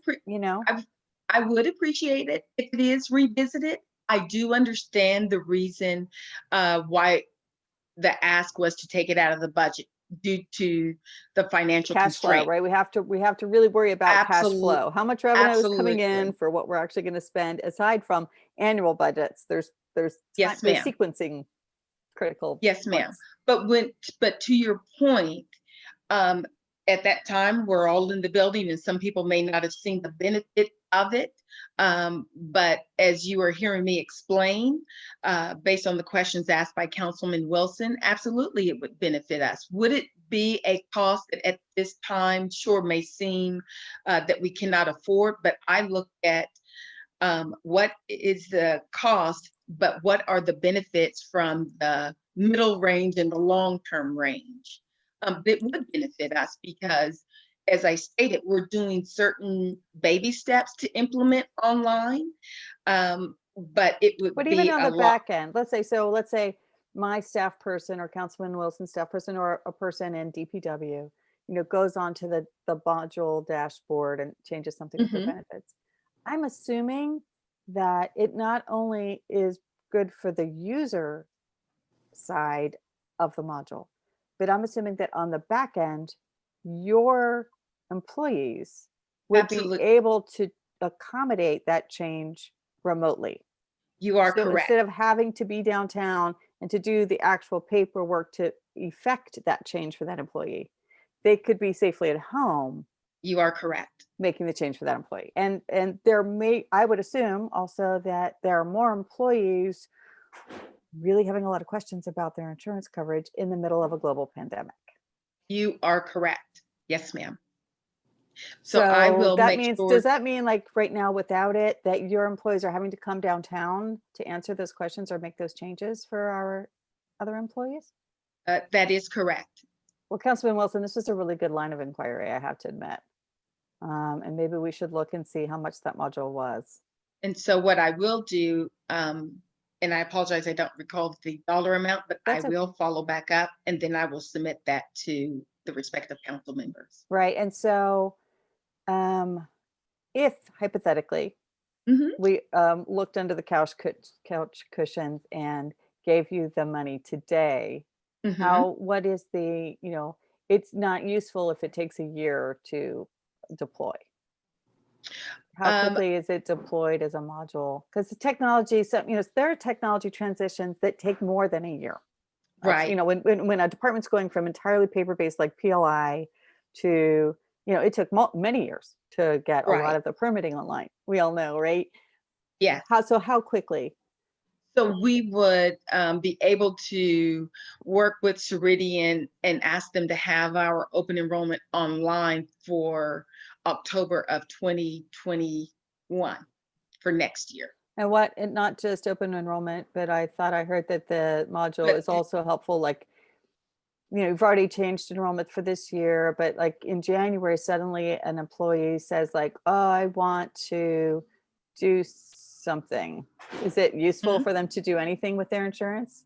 appreciate it if it is revisited. I do understand the reason why the ask was to take it out of the budget due to the financial cash flow, right? We have to really worry about cash flow. How much revenue is coming in for what we're actually going to spend aside from annual budgets? There's sequencing critical. Yes, ma'am. But to your point, at that time, we're all in the building and some people may not have seen the benefit of it. But as you are hearing me explain, based on the questions asked by Councilman Wilson, absolutely it would benefit us. Would it be a cost that at this time sure may seem that we cannot afford? But I look at what is the cost, but what are the benefits from the middle range and the long-term range? That would benefit us because, as I stated, we're doing certain baby steps to implement online, but it would be even on the back end. Let's say my staff person or Councilman Wilson's staff person or a person in DPW, goes onto the module dashboard and changes something for benefits. I'm assuming that it not only is good for the user side of the module, but I'm assuming that on the back end, your employees would be able to accommodate that change remotely. You are correct. Instead of having to be downtown and to do the actual paperwork to effect that change for that employee, they could be safely at home. You are correct. Making the change for that employee. And I would assume also that there are more employees really having a lot of questions about their insurance coverage in the middle of a global pandemic. You are correct. Yes, ma'am. So I So will that make means, sure. does that mean like right now without it, that your employees are having to come downtown to answer those questions or make those changes for our other employees? That is correct. Well, Councilman Wilson, this is a really good line of inquiry, I have to admit. And maybe we should look and see how much that module was. And so what I will do, and I apologize, I don't recall the dollar amount, but I That's will follow back up and then I will submit that to the respective council members. Right. And so if hypothetically Mhm. we looked under the couch cushions and gave you the money today, Mhm. what is the, it's not useful if it takes a year to deploy. How Um, quickly is it deployed as a module? Because the technology, so, there are technology transitions that take more than a year. That's, Right. when a department's going from entirely paper-based like PLI to, it took many years to get a lot Right. of the permitting online. We all know, right? Yeah. How quickly? So we would be able to work with Ceridian and ask them to have our open enrollment online for October of 2021 for next year. And not just open enrollment, but I thought I heard that the module is also helpful, like, you've already changed enrollment for this year, but like in January, suddenly an employee says like, oh, I want to do something. Is it useful Mhm. for them to do anything with their insurance?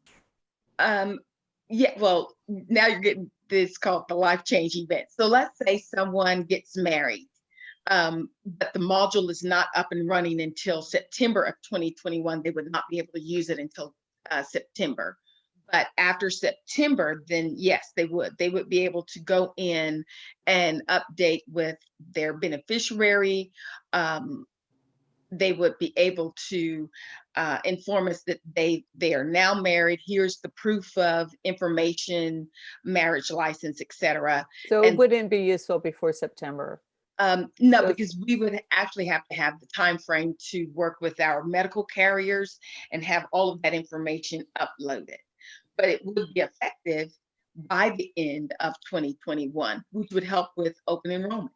Yeah, well, now you're getting this called the life-change event. So let's say someone gets married, but the module is not up and running until September of 2021. They would not be able to use it until September. But after September, then yes, they would. They would be able to go in and update with their beneficiary. They would be able to inform us that they are now married. Here's the proof of information, marriage license, etc. So it And wouldn't be useful before September. no, So because we would actually have to have the time frame to work with our medical carriers and have all of that information uploaded. But it would be effective by the end of 2021, which would help with open enrollment.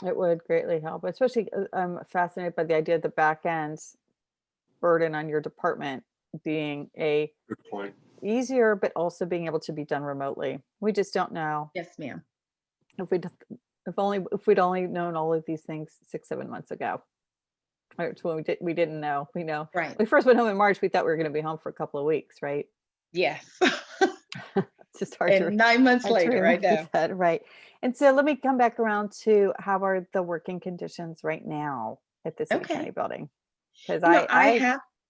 it would greatly help, especially I'm fascinated by the idea of the back end burden on your department being Good point. easier, but also being able to be done remotely. We just don't know. Yes, ma'am. If we'd only known all of these things 6-7 months ago. When we didn't know. We know. Right. We first went home in March. We thought we were going to be home for a couple of weeks, right? Yes. It's just hard And 9 months hard to later, I remember know. that, right? And so let me come back around to how are the working conditions right now at the City County Okay. building? Because I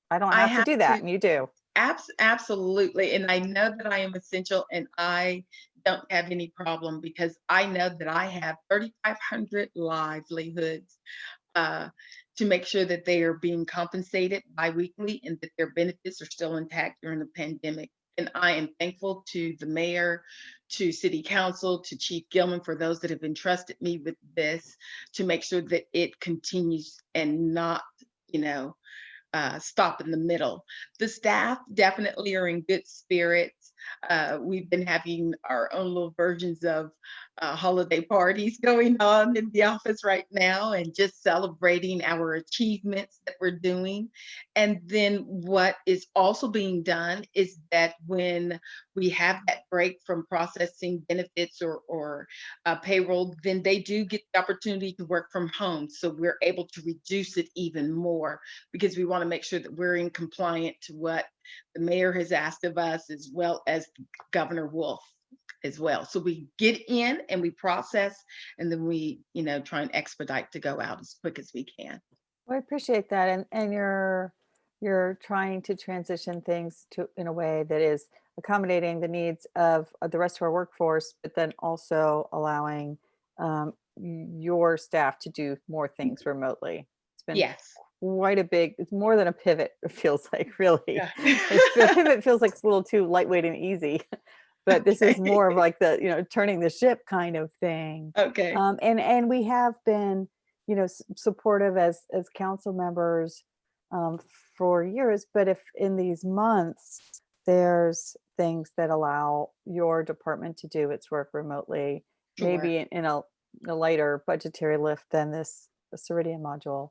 I don't I have to have do that, to and you do. absolutely. And I know that I am essential and I don't have any problem because I know that I have 3,500 livelihoods to make sure that they are being compensated biweekly and that their benefits are still intact during the pandemic. And I am thankful to the mayor, to city council, to Chief Gilman for those that have entrusted me with this to make sure that it continues and not, stop in the middle. The staff definitely are in good spirits. We've been having our own little versions of holiday parties going on in the office right now and just celebrating our achievements that we're doing. And then what is also being done is that when we have that break from processing benefits or payroll, then they do get the opportunity to work from home. So we're able to reduce it even more because we want to make sure that we're in compliant to what the mayor has asked of us, as well as Governor Wolf as well. So we get in and we process, and then we, try and expedite to go out as quick as we can. Well, I appreciate that, and you're trying to transition things in a way that is accommodating the needs of the rest of our workforce, but then also allowing your staff to do more things remotely. It's been Yes. it's more than a pivot, it feels like, really. Yeah. The pivot feels like it's a little too lightweight and easy, but this is more of like the, turning the ship kind of thing. Okay. And we have been, supportive as council members for years, but if in these months, there's things that allow your department to do its work remotely, Sure. maybe in a a lighter budgetary lift than this the Ceridian module.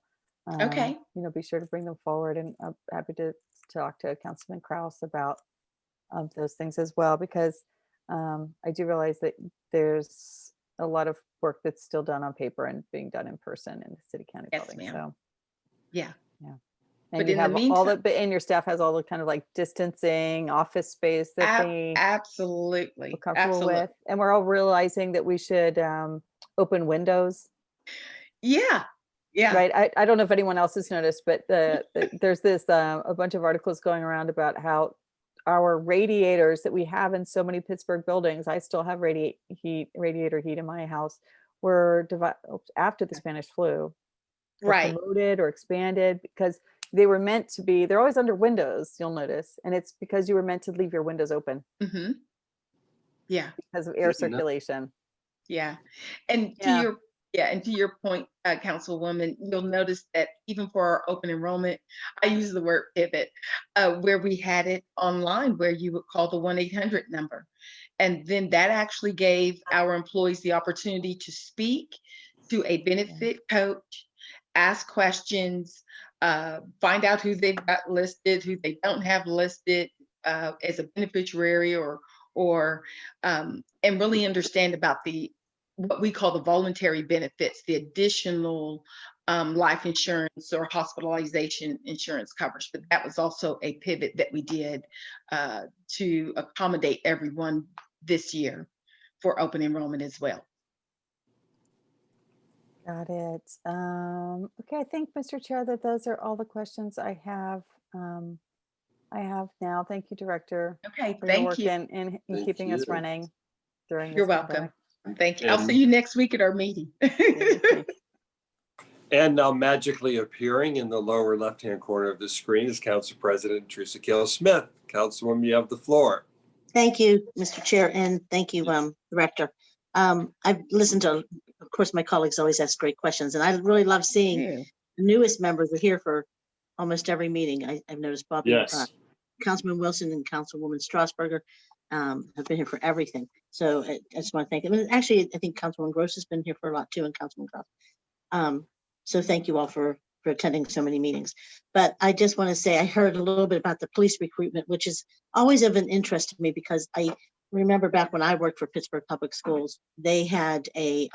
Okay. Be sure to bring them forward, and I'm happy to talk to Councilman Kraus about those things as well, because I do realize that there's a lot of work that's still done on paper and being done in person in the city county Yes, building. ma'am. So Yeah. and But you in the have meantime, and your staff has all the kind of like distancing office space that they absolutely, feel comfortable absolutely. with. And we're all realizing that we should open windows. Yeah. Yeah. Right. I don't know if anyone else has noticed, but there's this a bunch of articles going around about how our radiators that we have in so many Pittsburgh buildings, I still have radiator heat in my house, were after the Spanish flu, Right. promoted or expanded because they were meant to be, they're always under windows, you'll notice. And it's because you were meant to leave your windows open. Mm-hmm. Yeah. Because of air circulation. Yeah. And to your point, Councilwoman, you'll notice that even for our open enrollment, I use the word pivot, where we had it online, where you would call the 1-800 number. And then that actually gave our employees the opportunity to speak to a benefit coach, ask questions, find out who they've got listed, who they don't have listed as a beneficiary, or and really understand about what we call the voluntary benefits, the additional life insurance or hospitalization insurance coverage. But that was also a pivot that we did to accommodate everyone this year for open enrollment as well. Got it. Okay, I think, Mr. Chair, that those are all the questions I have. Now. Thank you, Director. Okay, for your thank work you. in keeping us running during this You're welcome. pandemic. Thank you. I'll see you next week at our meeting. And now magically appearing in the lower left-hand corner of the screen is Council President Teresa Kill Smith. Councilwoman, you have the floor. Thank you, Mr. Chair, and thank you, Director. I've listened to, of course, my colleagues always ask great questions, and I really love seeing the newest members are here for almost every meeting. I've noticed Bobby, Councilman Wilson and Councilwoman Strasburger have been here for everything. So I just want to thank them. And actually, I think Councilwoman Gross has been here for a lot too, and Councilman Gross. So thank you all for attending so many meetings. But I just want to say I heard a little bit about the police recruitment, which is always of an interest to me because I remember back when I worked for Pittsburgh Public Schools, they had a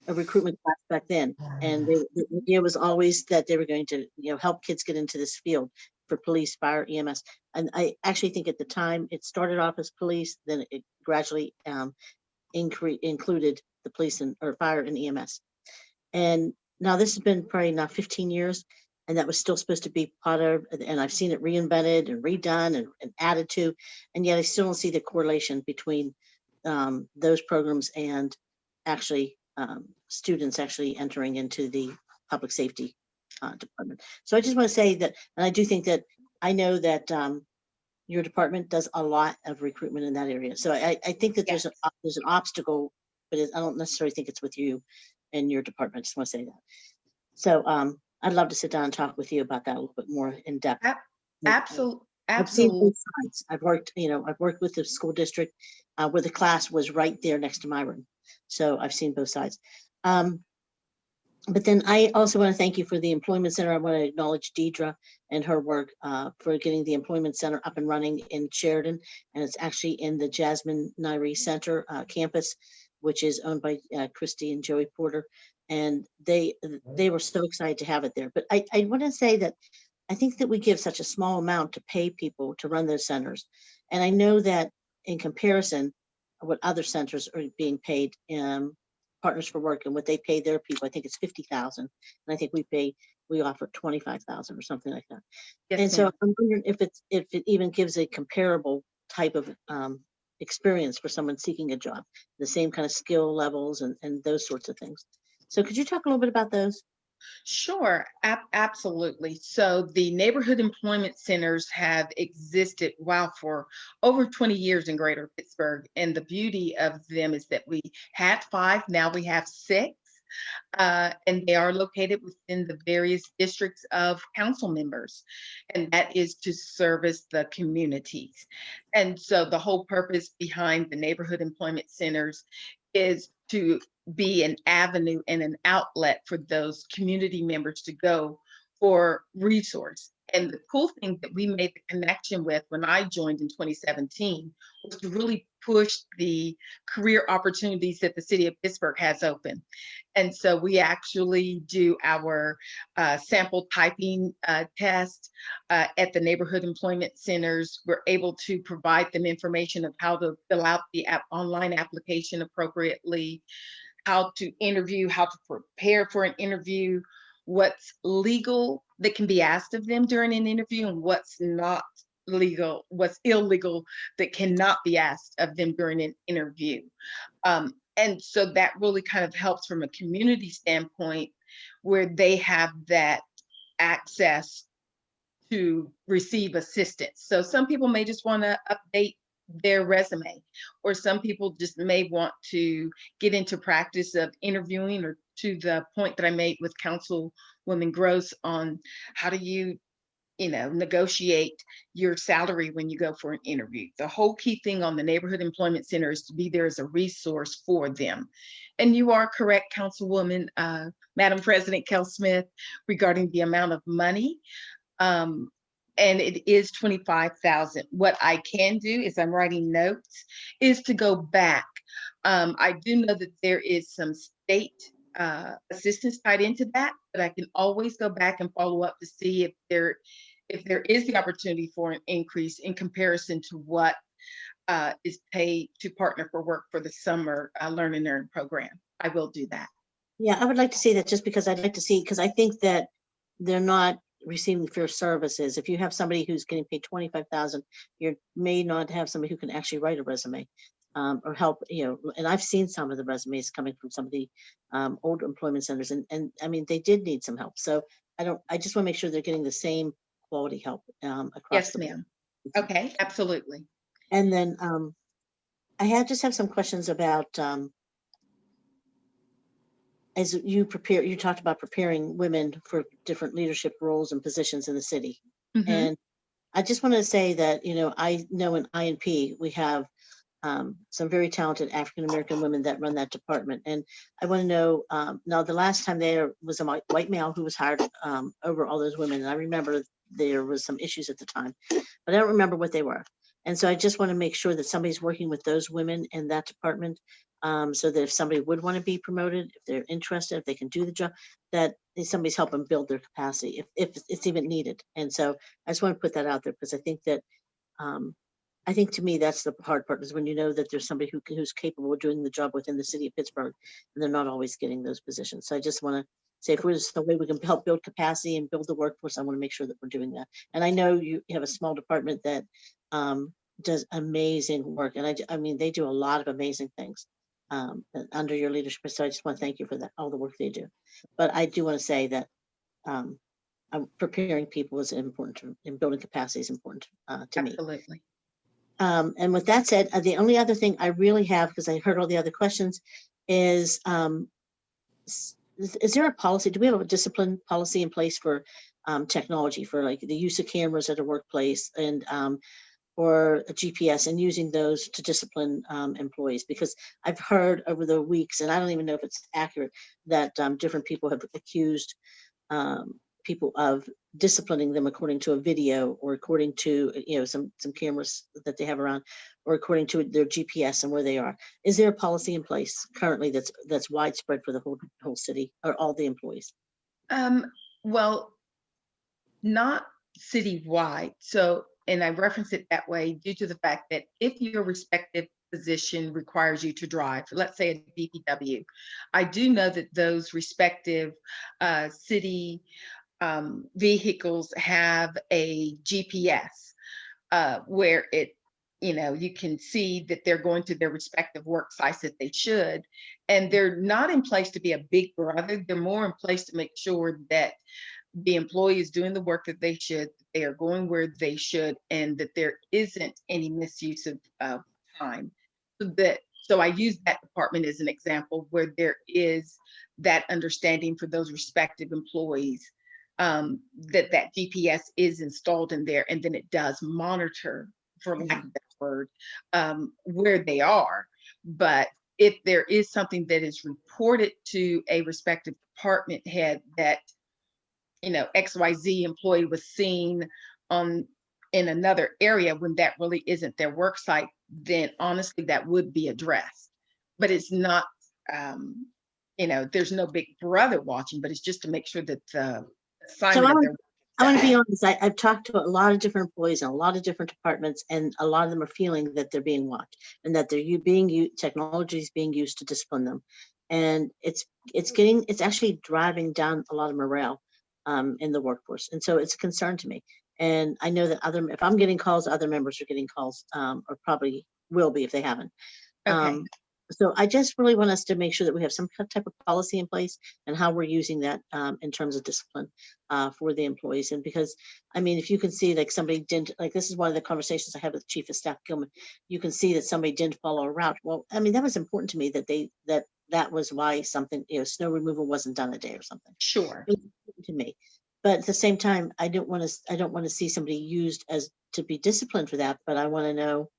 recruitment class back then, and the idea was always that they were going to help kids get into this field for police, fire, EMS. And I actually think at the time it started off as police, then it gradually included the police or fire and EMS. And now this has been probably now 15 years, and that was still supposed to be part of, and I've seen it reinvented and redone and added to, and yet I still don't see the correlation between those programs and actually students actually entering into the public safety department. So I just want to say that, and I do think that I know that your department does a lot of recruitment in that area. So I think that there's an obstacle, but I don't necessarily think it's with you and your department. I just want to say that. So I'd love to sit down and talk with you about that a little bit more in depth. Absolutely. I've seen both sides. I've worked with the school district where the class was right there next to my room. So I've seen both sides. But then I also want to thank you for the Employment Center. I want to acknowledge Deidre and her work for getting the Employment Center up and running in Sheridan. And it's actually in the Jasmine Nairi Center campus, which is owned by Christy and Joey Porter. And they were so excited to have it there. But I want to say that I think that we give such a small amount to pay people to run those centers. And I know that in comparison, what other centers are being paid, Partners for Work, and what they pay their people, I think it's $50,000. And I think we offer $25,000 or something like that. Yes, and so I'm wondering if it even gives a comparable type of experience for someone seeking a job, the same kind of skill levels and those sorts of things. So could you talk a little bit about those? Sure, absolutely. So the neighborhood employment centers have existed for over 20 years in Greater Pittsburgh. And the beauty of them is that we had 5, now we have 6. And they are located within the various districts of council members. And that is to service the communities. And so the whole purpose behind the neighborhood employment centers is to be an avenue and an outlet for those community members to go for resource. And the cool thing that we made the connection with when I joined in 2017 was to really push the career opportunities that the city of Pittsburgh has open. And so we actually do our sample typing test at the neighborhood employment centers. We're able to provide them information of how to fill out the online application appropriately, how to interview, how to prepare for an interview, what's legal that can be asked of them during an interview, and what's not legal, what's illegal that cannot be asked of them during an interview. And so that really kind of helps from a community standpoint, where they have that access to receive assistance. So some people may just want to update their resume, or some people just may want to get into practice of interviewing, or to the point that I made with Councilwoman Gross on how do you negotiate your salary when you go for an interview. The whole key thing on the neighborhood employment center is to be there as a resource for them. And you are correct, Councilwoman, Madam President Kel Smith, regarding the amount of money. And it is 25,000. What I can do is, I'm writing notes, is to go back. I do know that there is some state assistance tied into that, but I can always go back and follow up to see if there is the opportunity for an increase in comparison to what is paid to Partner for Work for the summer Learn and Earn program. I will do that. Yeah, I would like to see that, just because I'd like to see, because I think that they're not receiving fair services. If you have somebody who's getting paid 25,000, you may not have somebody who can actually write a resume. Or help, and I've seen some of the resumes coming from some of the old employment centers, and I mean, they did need some help. So I just want to make sure they're getting the same quality help across. Yes, ma'am. Okay, absolutely. And then I just have some questions about, as you talked about preparing women for different leadership roles and positions in the city. Mm-hmm. And I just want to say that, I know in INP, we have some very talented African-American women that run that department. And I want to know, now the last time there was a white male who was hired over all those women. And I remember there was some issues at the time, but I don't remember what they were. And so I just want to make sure that somebody's working with those women in that department, so that if somebody would want to be promoted, if they're interested, if they can do the job, that somebody's helping build their capacity, if it's even needed. And so I just want to put that out there, because I think that, I think to me, that's the hard part, is when you know that there's somebody who's capable of doing the job within the city of Pittsburgh, and they're not always getting those positions. So I just want to say, if there's the way we can help build capacity and build the workforce, I want to make sure that we're doing that. And I know you have a small department that does amazing work. And I mean, they do a lot of amazing things under your leadership. So I just want to thank you for that, all the work they do. But I do want to say that preparing people is important, and building capacity is important to me. Absolutely. And with that said, the only other thing I really have, because I heard all the other questions, is there a policy? Do we have a discipline policy in place for technology, for like the use of cameras at a workplace, and or a GPS, and using those to discipline employees? Because I've heard over the weeks, and I don't even know if it's accurate, that different people have accused people of disciplining them according to a video, or according to some cameras that they have around, or according to their GPS and where they are. Is there a policy in place currently that's widespread for the whole city, or all the employees? Well, not citywide. So, and I reference it that way due to the fact that if your respective position requires you to drive, let's say a DPW, I do know that those respective city vehicles have a GPS where you can see that they're going to their respective work sites that they should, and they're not in place to be a big brother. They're more in place to make sure that the employee is doing the work that they should, they are going where they should, and that there isn't any misuse of time. So I use that department as an example where there is that understanding for those respective employees, that GPS is installed in there, and then it does monitor, for lack of that word, where they are. But if there is something that is reported to a respective department head that, XYZ employee was seen in another area when that really isn't their work site, then honestly, that would be addressed. But it's not, there's no big brother watching, but it's just to make sure that the assignment of their work. I want to be honest. I've talked to a lot of different employees in a lot of different departments, and a lot of them are feeling that they're being watched and that technology is being used to discipline them. And it's actually driving down a lot of morale in the workforce. And so it's a concern to me. And I know that if I'm getting calls, other members are getting calls, or probably will be if they haven't. Okay. So I just really want us to make sure that we have some type of policy in place and how we're using that in terms of discipline for the employees. And because, I mean, if you can see like somebody didn't, like this is one of the conversations I had with Chief of Staff Gilman, you can see that somebody didn't follow a route. Well, I mean, that was important to me that was why something, snow removal wasn't done a day or something. Sure. It was important to me. But at the same time, I don't want to see somebody used as to be disciplined for that, but I want to know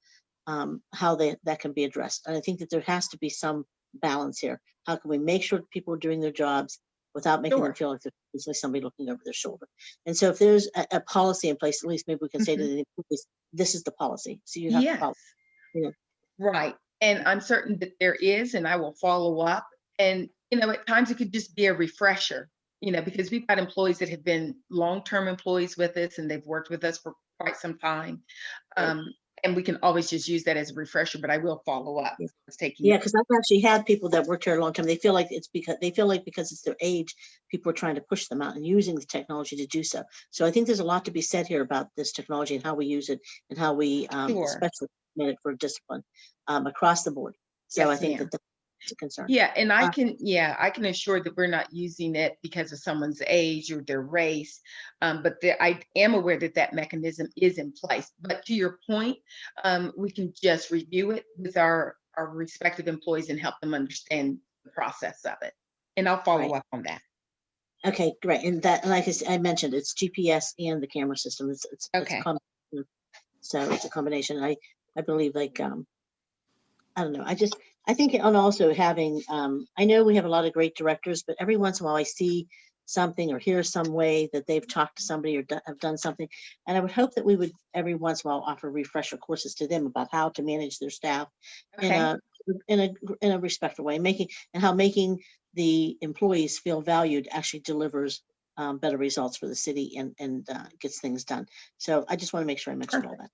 how that can be addressed. And I think that there has to be some balance here. How can we make sure people are doing their jobs without making them feel like there's like somebody looking over their shoulder? And so if there's a policy in place, at least maybe we can say to the employees, this is the policy. So you have to follow. Right. And I'm certain that there is, and I will follow up. And, at times it could just be a refresher, because we've got employees that have been long-term employees with us and they've worked with us for quite some time. And we can always just use that as a refresher, but I will follow up. Because I've actually had people that worked here a long time. They feel like because it's their age, people are trying to push them out and using the technology to do so. So I think there's a lot to be said here about this technology and how we use it and how we especially implement it for discipline across the board. So I think that's a concern. Yeah, and I can assure that we're not using it because of someone's age or their race, but I am aware that mechanism is in place. But to your point, we can just review it with our respective employees and help them understand the process of it. And I'll follow up on that. Okay, great. And that, like I mentioned, it's GPS and the camera system. It's okay. So it's a combination. I believe like I don't know. I think, and also having, I know we have a lot of great directors, but every once in a while I see something or hear some way that they've talked to somebody or have done something. And I would hope that we would every once in a while offer refresher courses to them about how to manage their staff in a respectful way, making the employees feel valued actually delivers better results for the city and gets things done. So I just want to make sure I mentioned all that.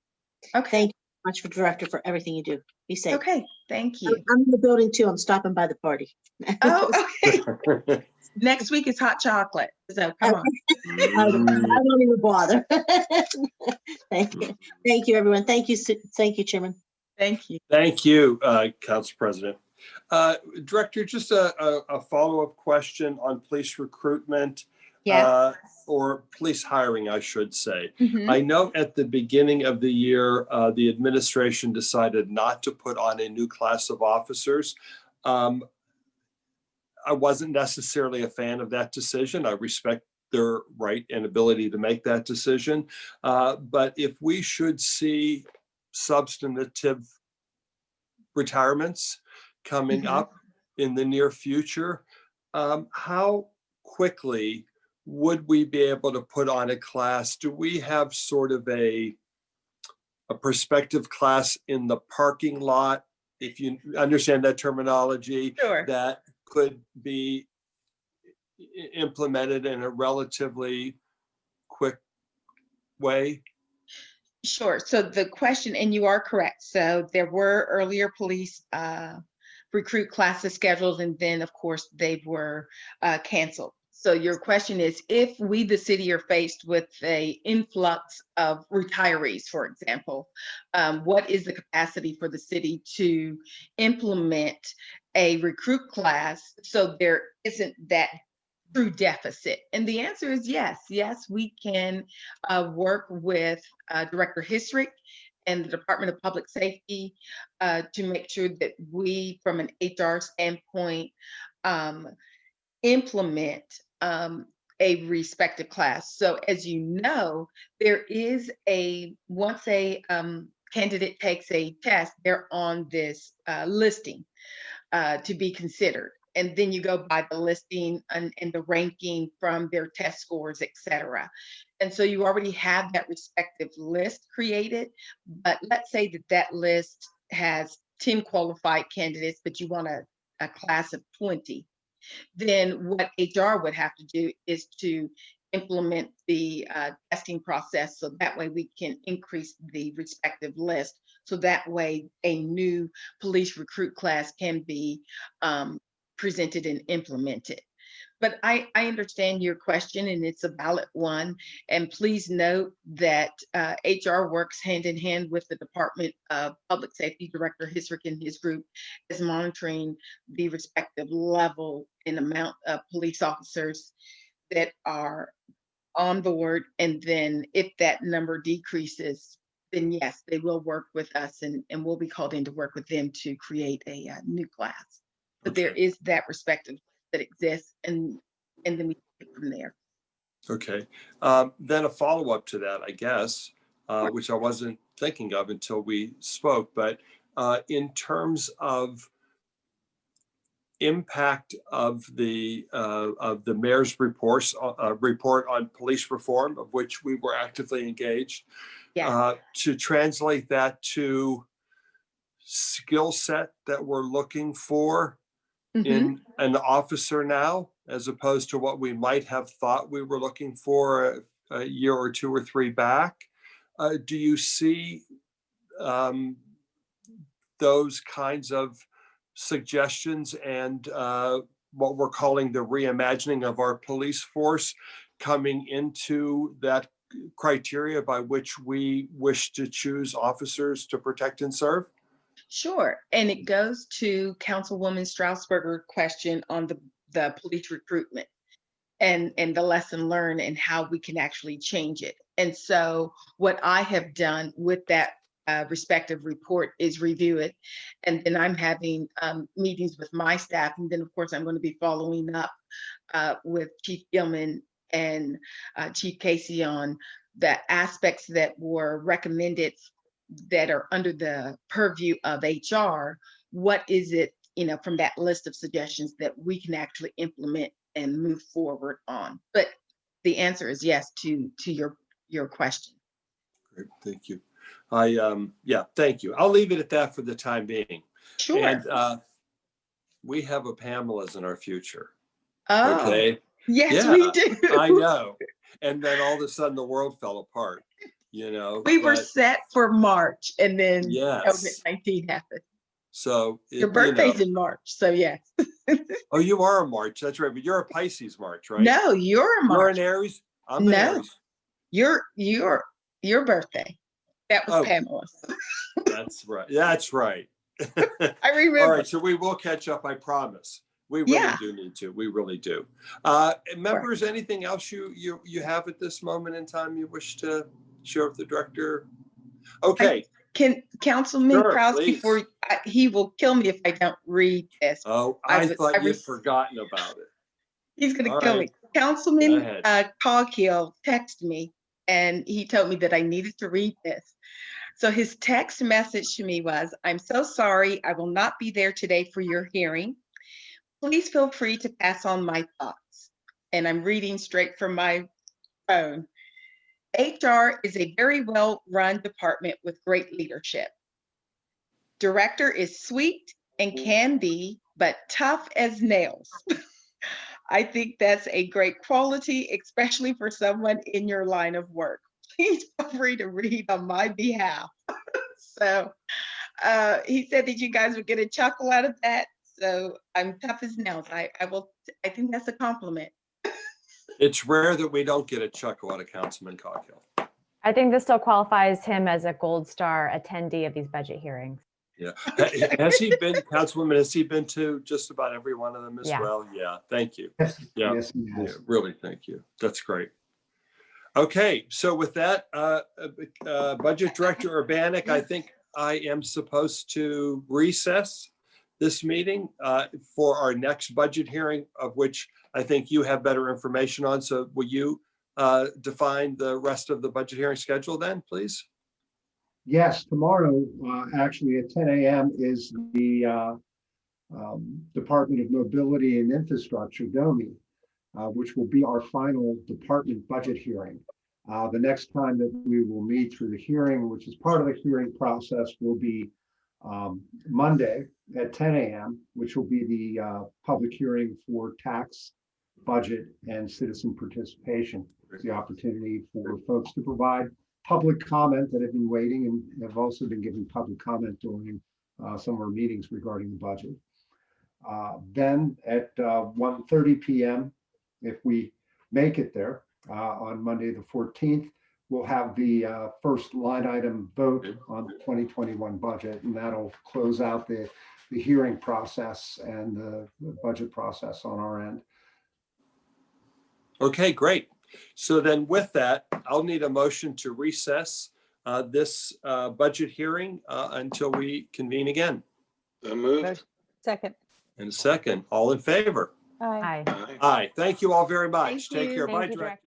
Okay. Thank you much for director for everything you do. Be safe. Okay, thank you. I'm in the building too. I'm stopping by the party. Oh, okay. Next week is hot chocolate. So come on. I don't even bother. Thank you, everyone. Thank you, Chairman. Thank you. Thank you, Council President. Director, just a follow-up question on police recruitment. Yeah. Or police hiring, I should say. I know at the beginning of the year, the administration decided not to put on a new class of officers. I wasn't necessarily a fan of that decision. I respect their right and ability to make that decision. But if we should see substantive retirements coming up in the near future, how quickly would we be able to put on a class? Do we have sort of a prospective class in the parking lot, if you understand that terminology, that could be implemented in a relatively quick way? Sure. So the question, and you are correct. So there were earlier police recruit classes scheduled, and then of course they were canceled. So your question is, if we, the city, are faced with an influx of retirees, for example, what is the capacity for the city to implement a recruit class so there isn't that true deficit? And the answer is yes. Yes, we can work with Director Hisrick and the Department of Public Safety to make sure that we, from an HR standpoint, implement a respective class. So as you know, there is once a candidate takes a test, they're on this listing. to be considered. And then you go by the listing and the ranking from their test scores, et cetera. And so you already have that respective list created. But let's say that that list has 10 qualified candidates, but you want a class of 20. Then what HR would have to do is to implement the testing process, so that way we can increase the respective list. So that way a new police recruit class can be presented and implemented. But I understand your question, and it's a valid one. And please note that HR works hand in hand with the Department of Public Safety Director Hisrick and his group is monitoring the respective level and amount of police officers that are on board. And then if that number decreases, then yes, they will work with us, and we'll be called in to work with them to create a new class. But there is that respective that exists, and then we take it from there. Okay. Then a follow-up to that, I guess, which I wasn't thinking of until we spoke, but in terms of impact of the mayor's report on police reform, of which we were actively engaged, to translate that to skill set that we're looking for in an officer now, as opposed to what we might have thought we were looking for a year or two or three back. Do you see those kinds of suggestions and what we're calling the reimagining of our police force coming into that criteria by which we wish to choose officers to protect and serve? Sure. And it goes to Councilwoman Strasburger question on the police recruitment and the lesson learned and how we can actually change it. And so what I have done with that respective report is review it. And then I'm having meetings with my staff. And then of course, I'm going to be following up with Chief Gilman and Chief Casey on the aspects that were recommended that are under the purview of HR. What is it, from that list of suggestions that we can actually implement and move forward on? But the answer is yes to your question. Great, thank you. Thank you. I'll leave it at that for the time being. Sure. And we have a Pamela's in our future. Oh, okay. Yes, we do. I know. And then all of a sudden the world fell apart. We were set for March, and then COVID-19 happened. So your birthday's in March, so yes. Oh, you are a March. That's right. But you're a Pisces March, right? No, you're a March. You're an Aries. I'm an Aries. Your birthday. That was Pamela's. That's right. That's right. I remember. All right. So we will catch up. I promise. We really do need to. We really do. Members, anything else you have at this moment in time you wish to share with the director? Okay. Can Councilman Krause, before he will kill me if I don't read this. Oh, I thought you'd forgotten about it. He's going to kill me. Councilman Coghill texted me, and he told me that I needed to read this. So his text message to me was, "I'm so sorry, I will not be there today for your hearing. Please feel free to pass on my thoughts." And I'm reading straight from my phone. HR is a very well-run department with great leadership. Director is sweet and can be, but tough as nails. I think that's a great quality, especially for someone in your line of work. Please feel free to read on my behalf. So he said that you guys would get a chuckle out of that. So I'm tough as nails. I think that's a compliment. It's rare that we don't get a chuckle out of Councilman Coghill. I think this still qualifies him as a gold star attendee of these budget hearings. Yeah. Has he been, Councilwoman, has he been to just about every one of them as well? Yeah. Thank you. Yes, really, thank you. That's great. Okay. So with that, Budget Director Urbanek, I think I am supposed to recess this meeting for our next budget hearing, of which I think you have better information on. So will you define the rest of the budget hearing schedule then, please? Yes, tomorrow, actually at 10 a.m. is the Department of Mobility and Infrastructure, DOMI, which will be our final department budget hearing. The next time that we will meet for the hearing, which is part of the hearing process, will be Monday at 10 a.m., which will be the public hearing for tax, budget, and citizen participation. It's the opportunity for folks to provide public comment that have been waiting and have also been giving public comment during some of our meetings regarding the budget. Then at 1:30 p.m., if we make it there on Monday the 14th, we'll have the first line item vote on the 2021 budget, and that'll close out the hearing process and the budget process on our end. Okay, great. So then with that, I'll need a motion to recess this budget hearing until we convene again. So moved. Second. And second, all in favor? Aye. Aye. Aye. Aye. Thank you all very much. Thank Take you. care. Thank Bye, you, Director.